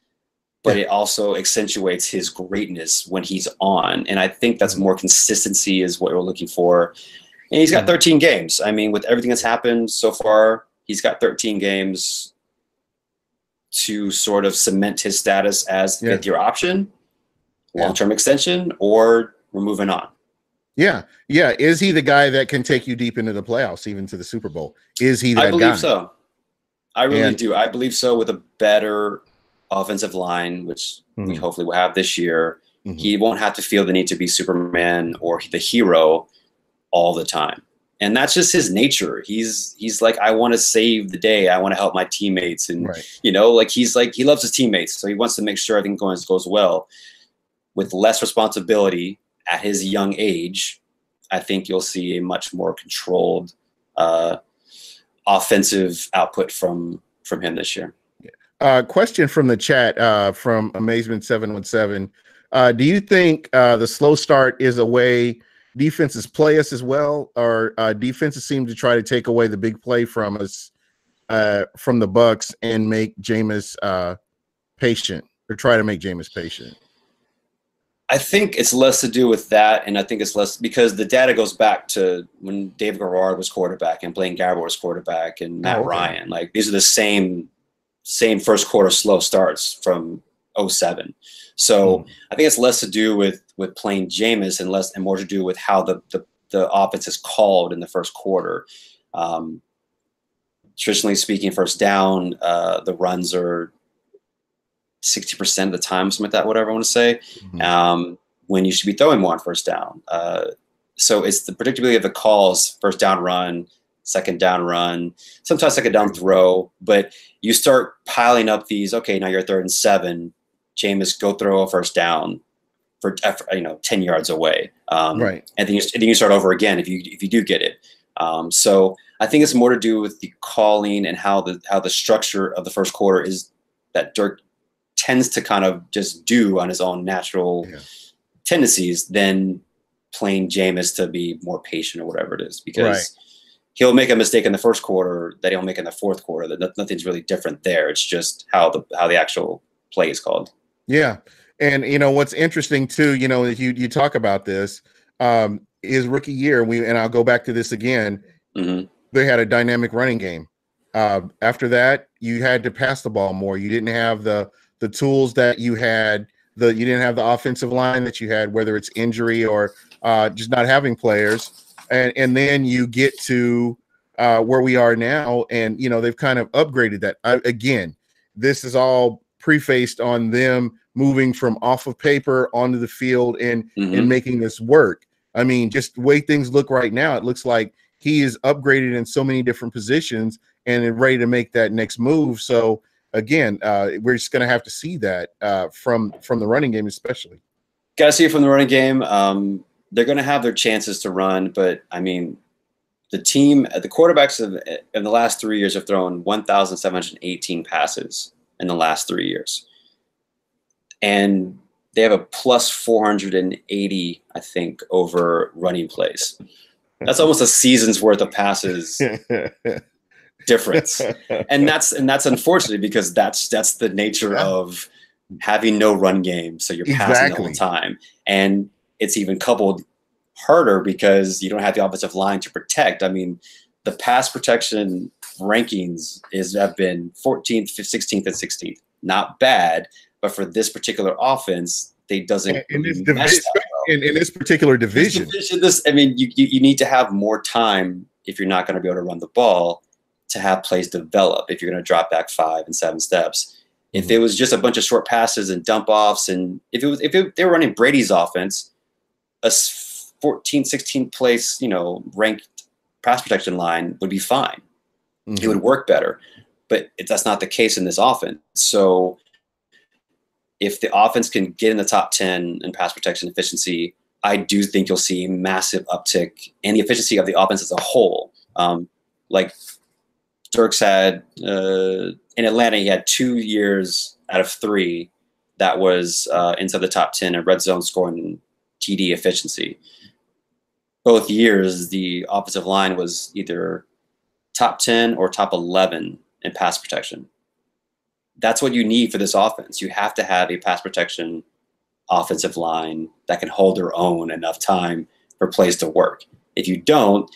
but it also accentuates his greatness when he's on. And I think that's more consistency is what we're looking for. And he's got 13 games. I mean, with everything that's happened so far, he's got 13 games to sort of cement his status as fifth-year option, long-term extension, or we're moving on. Yeah. Yeah. Is he the guy that can take you deep into the playoffs, even to the Super Bowl? Is he that guy? I believe so. I really do. I believe so, with a better offensive line, which we hopefully will have this year. He won't have to feel the need to be Superman or the hero all the time. And that's just his nature. He's like, I want to save the day. I want to help my teammates. And, you know, like he loves his teammates. So he wants to make sure everything goes well. With less responsibility at his young age, I think you'll see a much more controlled offensive output from him this year. Question from the chat from Amazement 717. Do you think the slow start is a way defenses play us as well, or defenses seem to try to take away the big play from us, from the Bucs, and make Jameis patient, or try to make Jameis patient? I think it's less to do with that, and I think it's less because the data goes back to when David Garrard was quarterback and Blaine Gabbert was quarterback and Matt Ryan. Like, these are the same first quarter slow starts from 2007. So I think it's less to do with playing Jameis and more to do with how the offense is called in the first quarter. Traditionally speaking, first down, the runs are 60% of the time, something like that, whatever I want to say, when you should be throwing more on first down. So it's the predictability of the calls, first down run, second down run, sometimes second down throw, but you start piling up these, okay, now you're 3rd and 7, Jameis, go throw a first down for 10 yards away. And then you start over again if you do get it. So I think it's more to do with the calling and how the structure of the first quarter is that Dirk tends to kind of just do on his own natural tendencies than playing Jameis to be more patient or whatever it is, because he'll make a mistake in the first quarter that he'll make in the fourth quarter. That nothing's really different there. It's just how the actual play is called. Yeah. And, you know, what's interesting too, you know, you talk about this, his rookie year, and I'll go back to this again. They had a dynamic running game. After that, you had to pass the ball more. You didn't have the tools that you had. You didn't have the offensive line that you had, whether it's injury or just not having players. And then you get to where we are now, and, you know, they've kind of upgraded that. Again, this is all prefaced on them moving from off of paper onto the field and making this work. I mean, just the way things look right now, it looks like he is upgraded in so many different positions and ready to make that next move. So again, we're just going to have to see that from the running game, especially. Got to see it from the running game. They're going to have their chances to run, but I mean, the quarterbacks in the last 3 years have thrown 1,718 passes in the last 3 years. And they have a plus 480, I think, over running plays. That's almost a season's worth of passes difference. And that's unfortunate, because that's the nature of having no run game. So you're passing the whole time. And it's even coupled harder because you don't have the offensive line to protect. I mean, the pass protection rankings have been 14th, 16th, and 16th. Not bad, but for this particular offense, they doesn't in this particular division. I mean, you need to have more time if you're not going to be able to run the ball to have plays develop. If you're going to drop back 5 and 7 steps, if it was just a bunch of short passes and dump offs, and if they were running Brady's offense, a 14th, 16th place, you know, ranked pass protection line would be fine. It would work better, but that's not the case in this offense. So if the offense can get in the top 10 in pass protection efficiency, I do think you'll see a massive uptick in the efficiency of the offense as a whole. Like Dirks had in Atlanta, he had 2 years out of 3 that was inside the top 10 in red zone scoring TD efficiency. Both years, the offensive line was either top 10 or top 11 in pass protection. That's what you need for this offense. You have to have a pass protection offensive line that can hold their own enough time for plays to work. If you don't,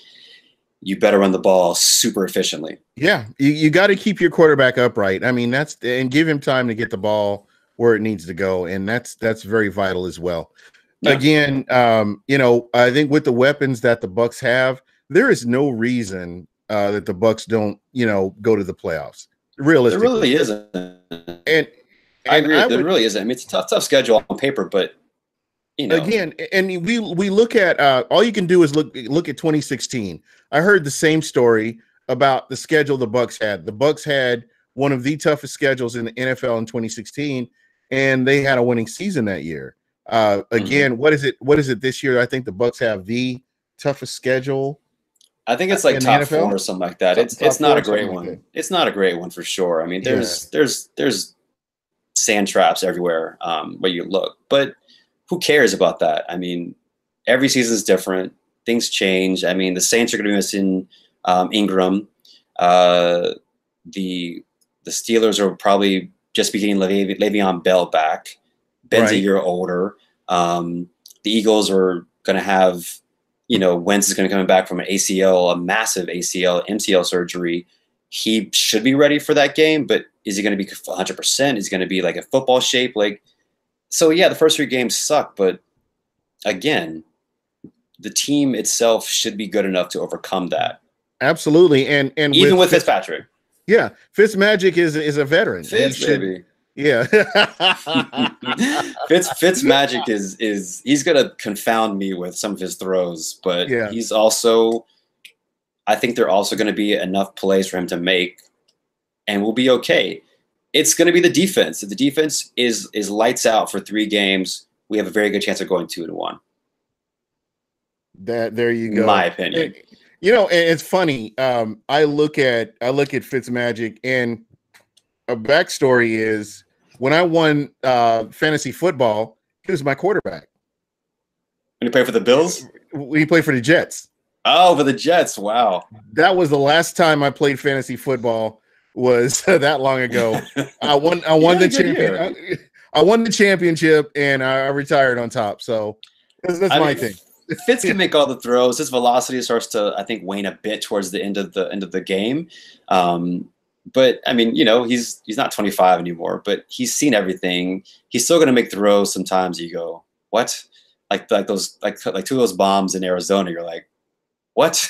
you better run the ball super efficiently. Yeah, you got to keep your quarterback upright. I mean, and give him time to get the ball where it needs to go, and that's very vital as well. Yeah. Again, I think with the weapons that the Bucs have, there is no reason that the Bucs don't, go to the playoffs. Realistically, there really isn't. And I agree. There really isn't. I mean, it's a tough schedule on paper, but again, and we look at all you can do is look at 2016. I heard the same story about the schedule the Bucs had. The Bucs had one of the toughest schedules in the NFL in 2016, and they had a winning season that year. Again, what is it this year? I think the Bucs have the toughest schedule. I think it's like top NFL? 4 or something like that. It's not a great one. Like it's not a great one for sure. I mean, there's sand traps everywhere where you look, but who cares about that? I mean, every season is different. Things change. I mean, the Saints are going to be missing Ingram. The Steelers are probably just getting Le'Veon Bell back. Ben's a year older. The Eagles are going to have, Wentz is going to come back from an ACL, a massive ACL, MCL surgery. He should be ready for that game, but is he going to be 100%? Is he going to be like a football shape? So yeah, the first 3 games suck, but again, the team itself should be good enough to overcome that. Absolutely, and even with Fitzpatrick. Yeah, Fitzmagic is a veteran. Baby. Yeah. Fitzmagic is he's gonna confound me with some of his throws, but he's also, I think there are also gonna be enough plays for him to make, and we'll be okay. It's gonna be the defense. If the defense is lights out for 3 games, we have a very good chance of going 2-1. There you go. My opinion. And it's funny. I look at Fitzmagic, and a backstory is when I won fantasy football, he was my quarterback. When he played for the Bills? When he played for the Jets. Oh, for the Jets. Wow. That was the last time I played fantasy football, was that long ago. I won the champion. I won the championship, and I retired on top. So that's my thing. Fitz can make all the throws. His velocity starts to, I think, wane a bit towards the end of the game. But I mean, he's not 25 anymore, but he's seen everything. He's still going to make throws. Sometimes you go, what? Like 2 of those bombs in Arizona. You're like, what?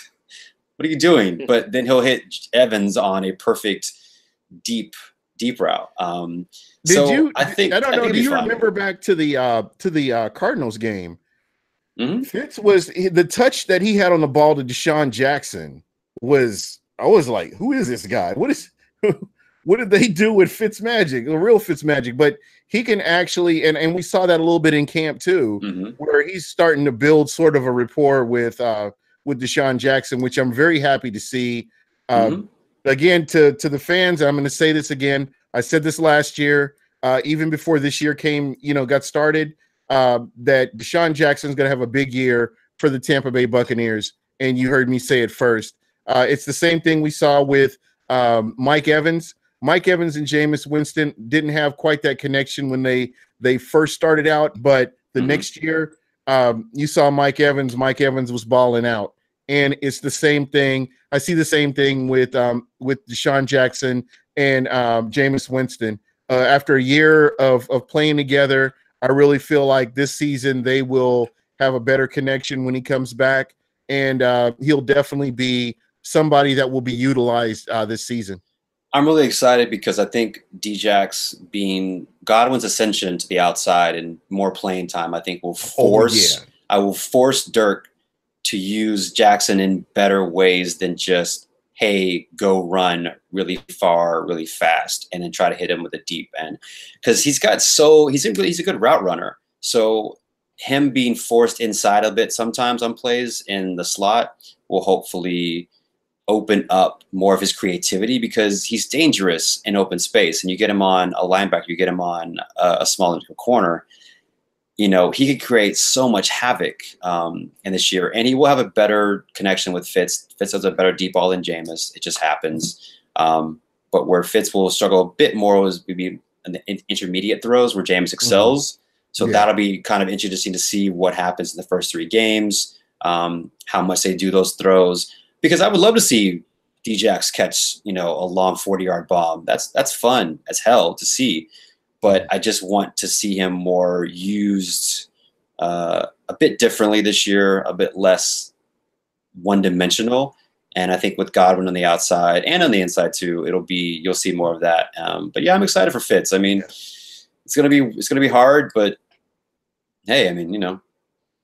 What are you doing? But then he'll hit Evans on a perfect deep route. I don't know. Do you remember back to the Cardinals game? Mm-hmm. Fitz was the touch that he had on the ball to Deshaun Jackson I was like, who is this guy? What did they do with Fitzmagic, the real Fitzmagic? But he can actually, and we saw that a little bit in camp too, where he's starting to build sort of a rapport with Deshaun Jackson, which I'm very happy to see. Again, to the fans, I'm going to say this again. I said this last year, even before this year got started. That Deshaun Jackson's going to have a big year for the Tampa Bay Buccaneers, and you heard me say it first. It's the same thing we saw with Mike Evans. Mike Evans and Jameis Winston didn't have quite that connection when they first started out, but the next year you saw Mike Evans. Mike Evans was balling out, and it's the same thing. I see the same thing with Deshaun Jackson and Jameis Winston. After a year of playing together, I really feel like this season they will have a better connection when he comes back, and he'll definitely be somebody that will be utilized this season. I'm really excited because I think Djax being Godwin's ascension to the outside and more playing time, I think will force I will force Dirk to use Jackson in better ways than just, hey, go run really far, really fast, and then try to hit him with a deep end. Because he's a good route runner. So him being forced inside a bit sometimes on plays in the slot will hopefully open up more of his creativity, because he's dangerous in open space. And you get him on a linebacker, you get him on a small corner, he could create so much havoc in this year, and he will have a better connection with Fitz. Fitz has a better deep ball than Jameis. It just happens. But where Fitz will struggle a bit more was maybe in the intermediate throws where Jameis excels. So that'll be kind of interesting to see what happens in the first 3 games. how much they do those throws, because I would love to see Djax catch, a long 40-yard bomb. That's fun as hell to see, but I just want to see him more used a bit differently this year, a bit less one-dimensional. And I think with Godwin on the outside and on the inside too, you'll see more of that. But yeah, I'm excited for Fitz. I mean, it's gonna be hard, but hey, I mean,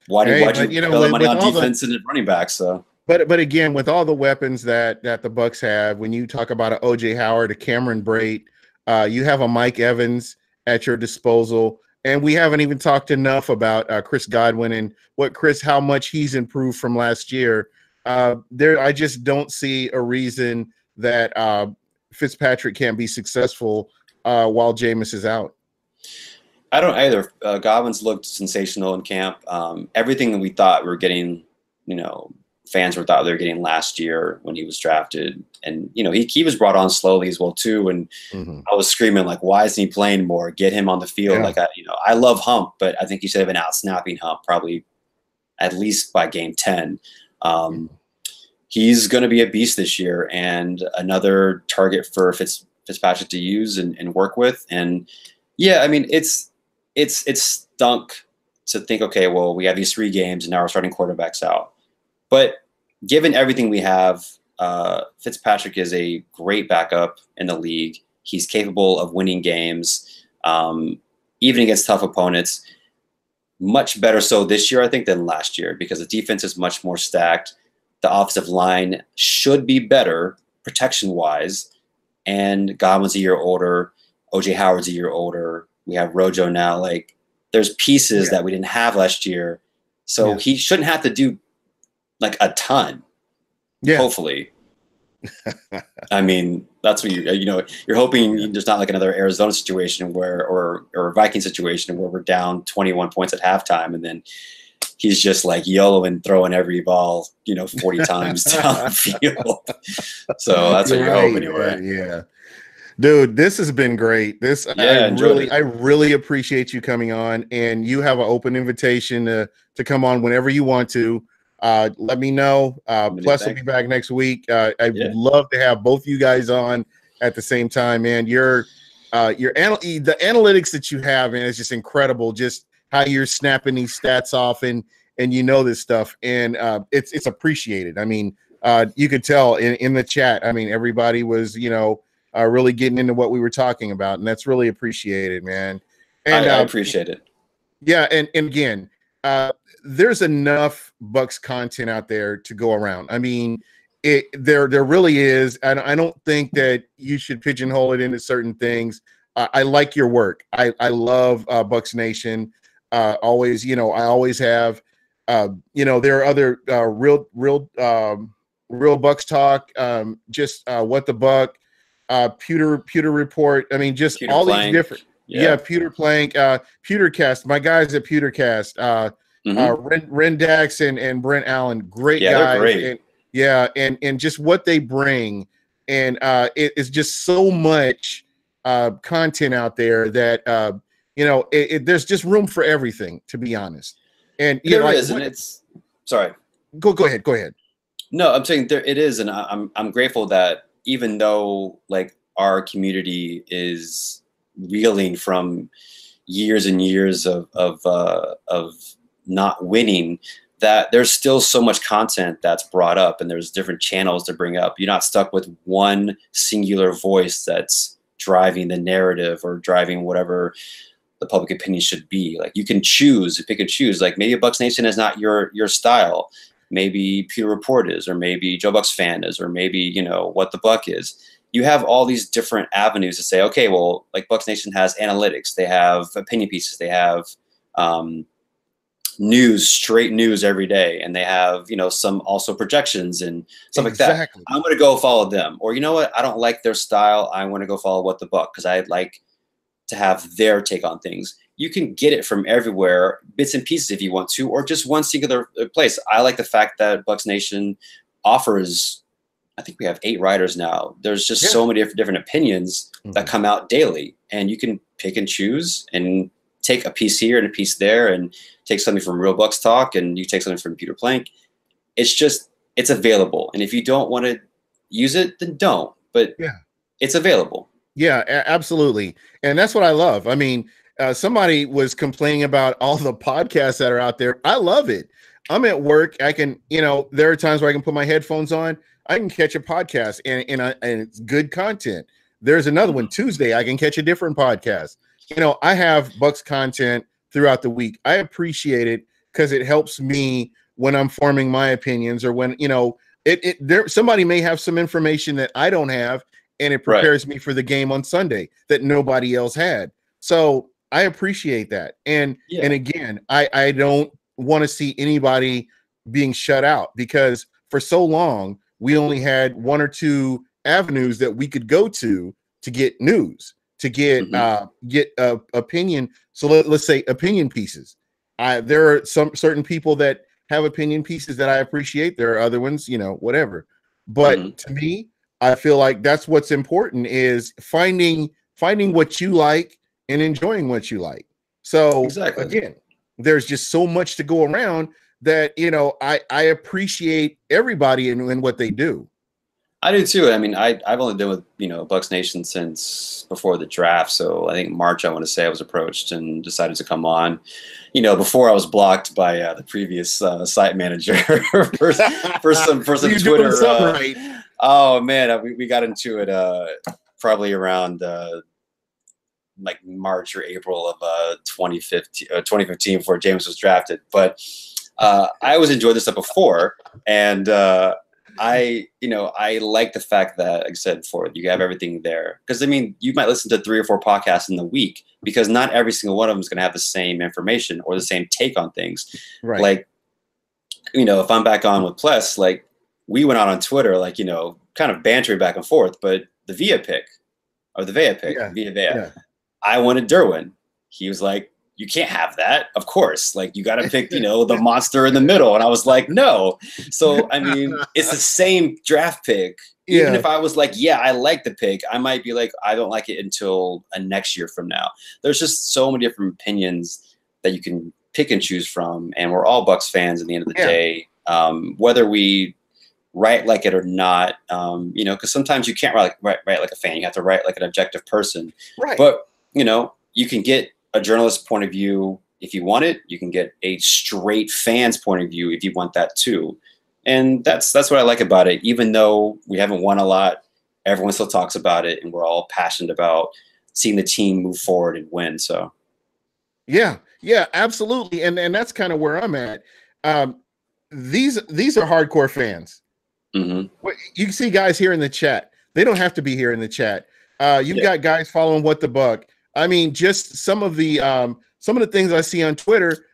why'd you spend money on defense and running back? So, but again, with all the weapons that the Bucs have, when you talk about an OJ Howard, a Cameron Brate, you have a Mike Evans at your disposal, and we haven't even talked enough about Chris Godwin and how much he's improved from last year. I just don't see a reason that Fitzpatrick can't be successful while Jameis is out. I don't either. Godwin's looked sensational in camp. Everything that we thought we were getting, fans thought they were getting last year when he was drafted, and he was brought on slowly as well too. And I was screaming like, why isn't he playing more? Get him on the field. Yeah. Like I love Hump, but I think he should have been out snapping Hump probably at least by game 10. He's going to be a beast this year, and another target for Fitzpatrick to use and work with. And yeah, I mean, it's stunk to think, okay, well, we have these 3 games and now we're starting quarterbacks out. But given everything we have, Fitzpatrick is a great backup in the league. He's capable of winning games, even against tough opponents. Much better so this year, I think, than last year, because the defense is much more stacked. The offensive line should be better protection-wise, and Godwin's a year older. OJ Howard's a year older. We have Rojo now. Like, there's pieces that we didn't have last year, so he shouldn't have to do like a ton. Yeah, hopefully. I mean, that's what you're hoping there's not like another Arizona situation or a Viking situation where we're down 21 points at halftime and then he's just like YOLOing, throwing every ball, 40 times down the field. So that's what you're hoping anyway. Yeah. Dude, this has been great. I really appreciate you coming on, and you have an open invitation to come on whenever you want to. Let me know. Pless will be back next week. I would love to have both you guys on at the same time, man. The analytics that you have, man, is just incredible. Just how you're snapping these stats off and this stuff, and it's appreciated. I mean, you could tell in the chat. I mean, everybody was really getting into what we were talking about, and that's really appreciated, man. And I appreciate it. Yeah, and again, there's enough Bucs content out there to go around. I mean, there really is. I don't think that you should pigeonhole it into certain things. I like your work. I love Bucs Nation. I always have. There are other real Bucs talk. What the Buck, Pewter Report. I mean, just Pewter all Plank. These different. Yeah, Pewter Plank, Pewtercast. My guys at Pewtercast. Rendax and Brent Allen, great guys. Great. And just what they bring, and it is just so much content out there that there's just room for everything, to be honest. And there is, and it's sorry. Go ahead. No, I'm saying there it is, and I'm grateful that even though like our community is reeling from years and years of not winning, that there's still so much content that's brought up, and there's different channels to bring up. You're not stuck with one singular voice that's driving the narrative or driving whatever the public opinion should be. Like, you can pick and choose. Like, maybe Bucs Nation is not your style. Maybe Pewter Report is, or maybe Joe Bucks Fan is, or maybe, What the Buck is. You have all these different avenues to say, okay, well, like Bucs Nation has analytics, they have opinion pieces, they have straight news every day, and they have some also projections and stuff like that. I'm going to go follow them. Or you know what, I don't like their style, I want to go follow What the Buck, because I'd like to have their take on things. You can get it from everywhere, bits and pieces if you want to, or just one singular place. I like the fact that Bucs Nation offers, I think we have 8 writers now. There's just so many different opinions that come out daily, and you can pick and choose and take a piece here and a piece there, and take something from Real Bucs Talk, and you take something from Pewter Plank, it's available. And if you don't want to use it, then don't. But Yeah. It's available. Yeah, absolutely. And that's what I love. I mean, somebody was complaining about all the podcasts that are out there. I love it. I'm at work. I can, there are times where I can put my headphones on. I can catch a podcast and it's good content. There's another one Tuesday. I can catch a different podcast. I have Bucs content throughout the week. I appreciate it because it helps me when I'm forming my opinions, or when, somebody may have some information that I don't have, and it prepares me for the game on Sunday that nobody else had. So I appreciate that. And again, I don't want to see anybody being shut out, because for so long we only had one or two avenues that we could go to get news, to get opinion. So let's say opinion pieces. There are some certain people that have opinion pieces that I appreciate. There are other ones, whatever. But to me, I feel like that's what's important, is finding what you like and enjoying what you like. So again, there's just so much to go around that, I appreciate everybody and what they do. I do too. I mean, I've only been with, Bucs Nation since before the draft. So I think March, I want to say, I was approached and decided to come on. Before I was blocked by the previous site manager for some Twitter. Right. Oh man, we got into it probably around like March or April of 2015 before James was drafted. But I always enjoyed this stuff before, and I like the fact that, like I said before, you have everything there. Because, I mean, you might listen to 3 or 4 podcasts in the week, because not every single one of them is going to have the same information or the same take on things. Right. Like, if I'm back on with Pless, like, we went out on Twitter, like, kind of bantering back and forth, but the Vea pick, I wanted Derwin. He was like, you can't have that. Of course. Like, you got to pick, the monster in the middle. And I was like, no. So, I mean, it's the same draft pick. Yeah. Even if I was like, yeah, I like the pick, I might be like, I don't like it until next year from now. There's just so many different opinions that you can pick and choose from. And we're all Bucs fans at the end of the day, whether we write like it or not, because sometimes you can't write like a fan. You have to write like an objective person. Right. But, you can get a journalist's point of view if you want it. You can get a straight fan's point of view if you want that too. And that's what I like about it. Even though we haven't won a lot, everyone still talks about it, and we're all passionate about seeing the team move forward and win. So yeah, absolutely. And that's kind of where I'm at. These are hardcore fans. You can see guys here in the chat. They don't have to be here in the chat. You've got guys following What the Buck. I mean, just some of the things I see on Twitter.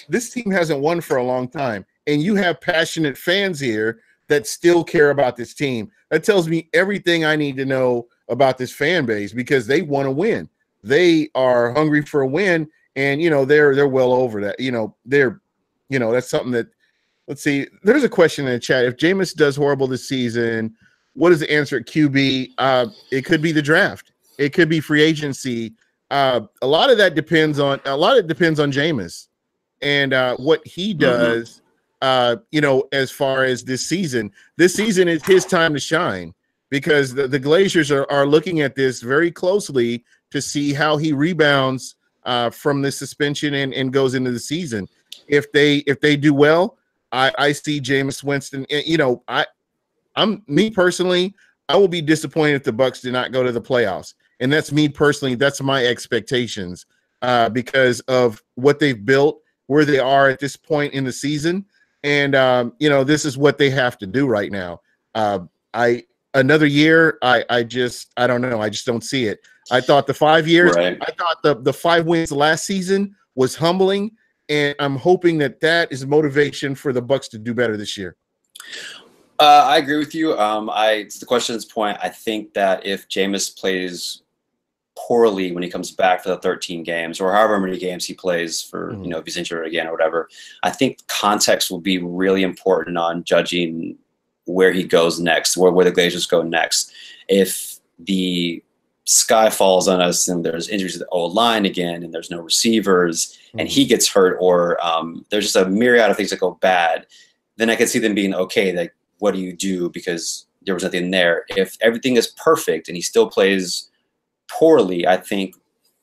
This team hasn't won for a long time, and you have passionate fans here that still care about this team. That tells me everything I need to know about this fan base, because they want to win. They are hungry for a win, and they're well over that. That's something that. Let's see. There's a question in the chat. If Jameis does horrible this season, what is the answer at QB? It could be the draft. It could be free agency. A lot of it depends on Jameis and what he does. As far as this season is his time to shine, because the Glaciers are looking at this very closely to see how he rebounds from this suspension and goes into the season. If they do well, I see Jameis Winston. I'm me personally. I will be disappointed if the Bucs do not go to the playoffs. And that's me personally. That's my expectations because of what they've built, where they are at this point in the season. And, this is what they have to do right now. Another year, I don't know. I just don't see it. I thought the 5 years, I thought the 5 wins last season was humbling. And I'm hoping that is motivation for the Bucs to do better this year. I agree with you. To the question's point, I think that if Jameis plays poorly when he comes back for the 13 games or however many games he plays for, if he's injured again or whatever, I think context will be really important on judging where he goes next, where the Glazers go next. If the sky falls on us and there's injuries to the O-line again and there's no receivers and he gets hurt, or there's just a myriad of things that go bad, then I could see them being okay. Like, what do you do? Because there was nothing there. If everything is perfect and he still plays poorly, I think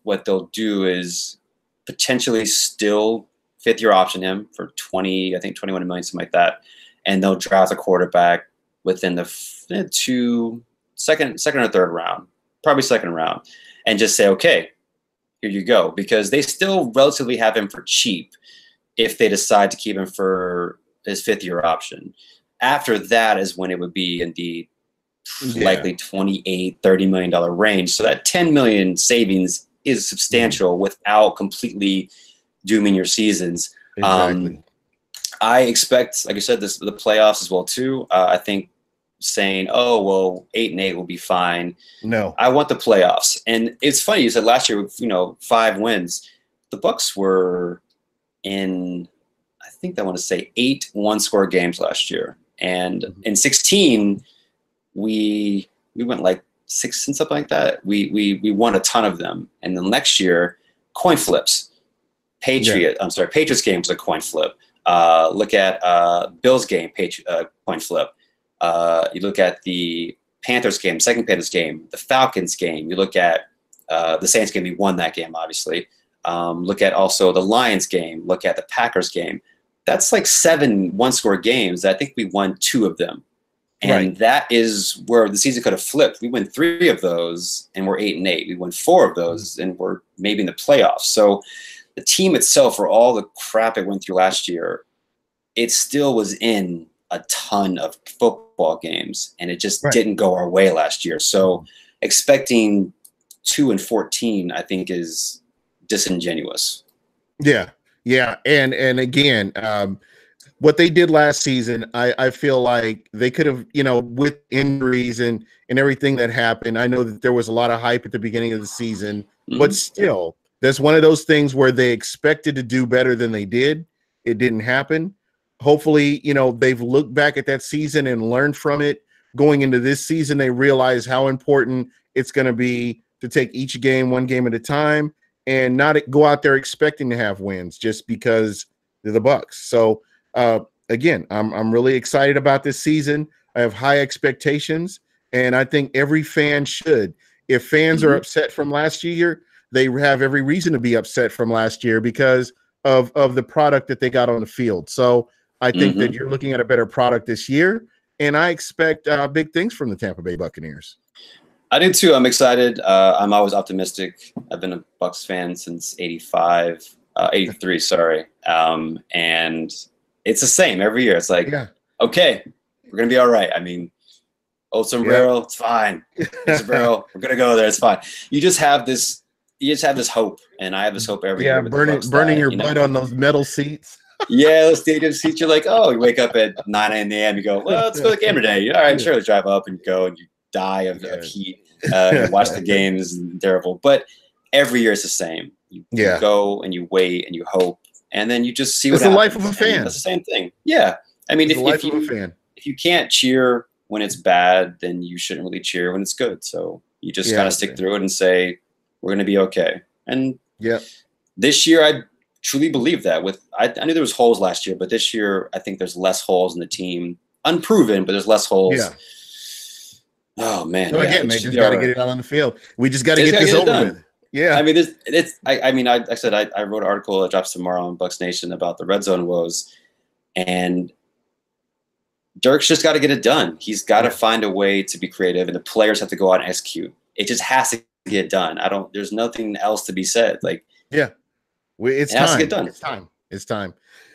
what they'll do is potentially still fifth-year option him for 21 million, something like that, and they'll draft a quarterback within the second or third round, probably second round, and just say, okay, here you go, because they still relatively have him for cheap if they decide to keep him for his fifth-year option. After that is when it would be in the likely $28-30 million range. So that $10 million savings is substantial without completely dooming your seasons. Exactly. I expect, like you said, the playoffs as well too. I think saying, oh well, 8-8 will be fine. No, I want the playoffs. And it's funny, you said last year, 5 wins. The Bucs were in, I think I want to say 8 one-score games last year, and in 16 we went like 6 and something like that. We won a ton of them, and then next year coin flips. Patriots game was a coin flip. Look at Bills game, coin flip. You look at the Panthers game, second Panthers game, the Falcons game. You look at the Saints game. We won that game, obviously. Look at also the Lions game. Look at the Packers game. That's like 7 one-score games. I think we won 2 of them. And that is where the season could have flipped. We won 3 of those, and we're 8-8. We won 4 of those, and we're maybe in the playoffs. So the team itself, for all the crap it went through last year, it still was in a ton of football games, and it just didn't go our way last year. So expecting 2-14, I think, is disingenuous. Yeah. And again, what they did last season, I feel like they could have, with injuries and everything that happened. I know that there was a lot of hype at the beginning of the season, but still, that's one of those things where they expected to do better than they did. It didn't happen. Hopefully, they've looked back at that season and learned from it. Going into this season, they realize how important it's going to be to take each game one game at a time and not go out there expecting to have wins just because they're the Bucs. So, again, I'm really excited about this season. I have high expectations, and I think every fan should. If fans are upset from last year, they have every reason to be upset from last year because of the product that they got on the field. So I think that you're looking at a better product this year, and I expect big things from the Tampa Bay Buccaneers. I do too. I'm excited. I'm always optimistic. I've been a Bucs fan since 83, sorry. And it's the same every year. It's like, okay, we're going to be all right. I mean, old sombrero, it's fine. Sombrero, we're going to go there. It's fine. You just have this hope, and I have this hope every year. Burning your butt on those metal seats. Those stadium seats. You're like, oh, you wake up at 9 a.m. You go, well, let's go to the game today. All right, sure, let's drive up and go, and you die of heat. You watch the games, and terrible. But every year it's the same. You go and you wait and you hope, and then you just see what happens. It's the life of a fan. That's the same thing. Yeah, I mean, if you can't cheer when it's bad, then you shouldn't really cheer when it's good. So you just kind of stick through it and say, we're going to be okay. And this year, I truly believe that. I knew there was holes last year, but this year I think there's less holes in the team. Unproven, but there's less holes. Yeah. Oh man! So again, they just got to get it out on the field. We just got to get this over with. Yeah. I mean, I said I wrote an article that drops tomorrow on Bucs Nation about the red zone woes, and Dirk's just got to get it done. He's got to find a way to be creative, and the players have to go out and execute. It just has to get done. There's nothing else to be said. Like, it's time. Has to get done. It's time.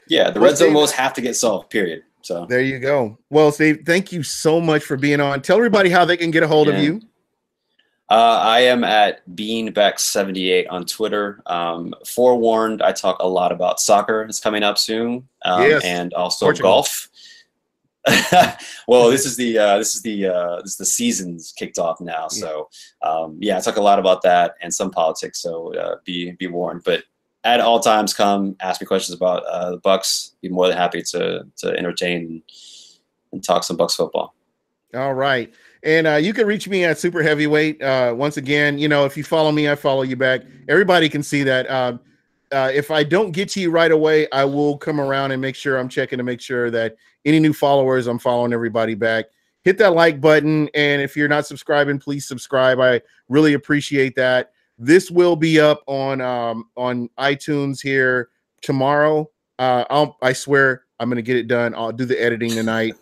Yeah, the red zone woes have to get solved. Period. So there you go. Well, Steve, thank you so much for being on. Tell everybody how they can get a hold of you. I am at beanbeck78 on Twitter. Forewarned, I talk a lot about soccer. It's coming up soon, and also golf. Well, this is the season's kicked off now. So I talk a lot about that and some politics. So be warned. But at all times, come ask me questions about the Bucs. Be more than happy to entertain and talk some Bucs football. All right. And you can reach me at Super Heavyweight. Once again, if you follow me, I follow you back. Everybody can see that. if I don't get to you right away, I will come around and make sure I'm checking to make sure that any new followers, I'm following everybody back. Hit that like button. And if you're not subscribing, please subscribe. I really appreciate that. This will be up on iTunes here tomorrow. I swear I'm going to get it done. I'll do the editing tonight.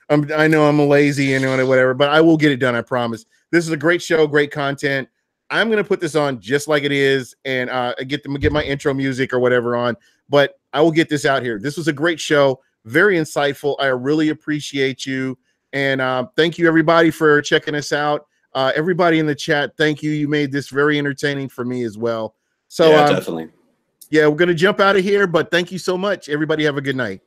I know I'm lazy and whatever, but I will get it done. I promise. This is a great show, great content. I'm going to put this on just like it is and get my intro music or whatever on, but I will get this out here. This was a great show. Very insightful. I really appreciate you. And thank you, everybody, for checking us out. Everybody in the chat, thank you. You made this very entertaining for me as well. So yeah, definitely. Yeah, we're going to jump out of here, but thank you so much. Everybody have a good night.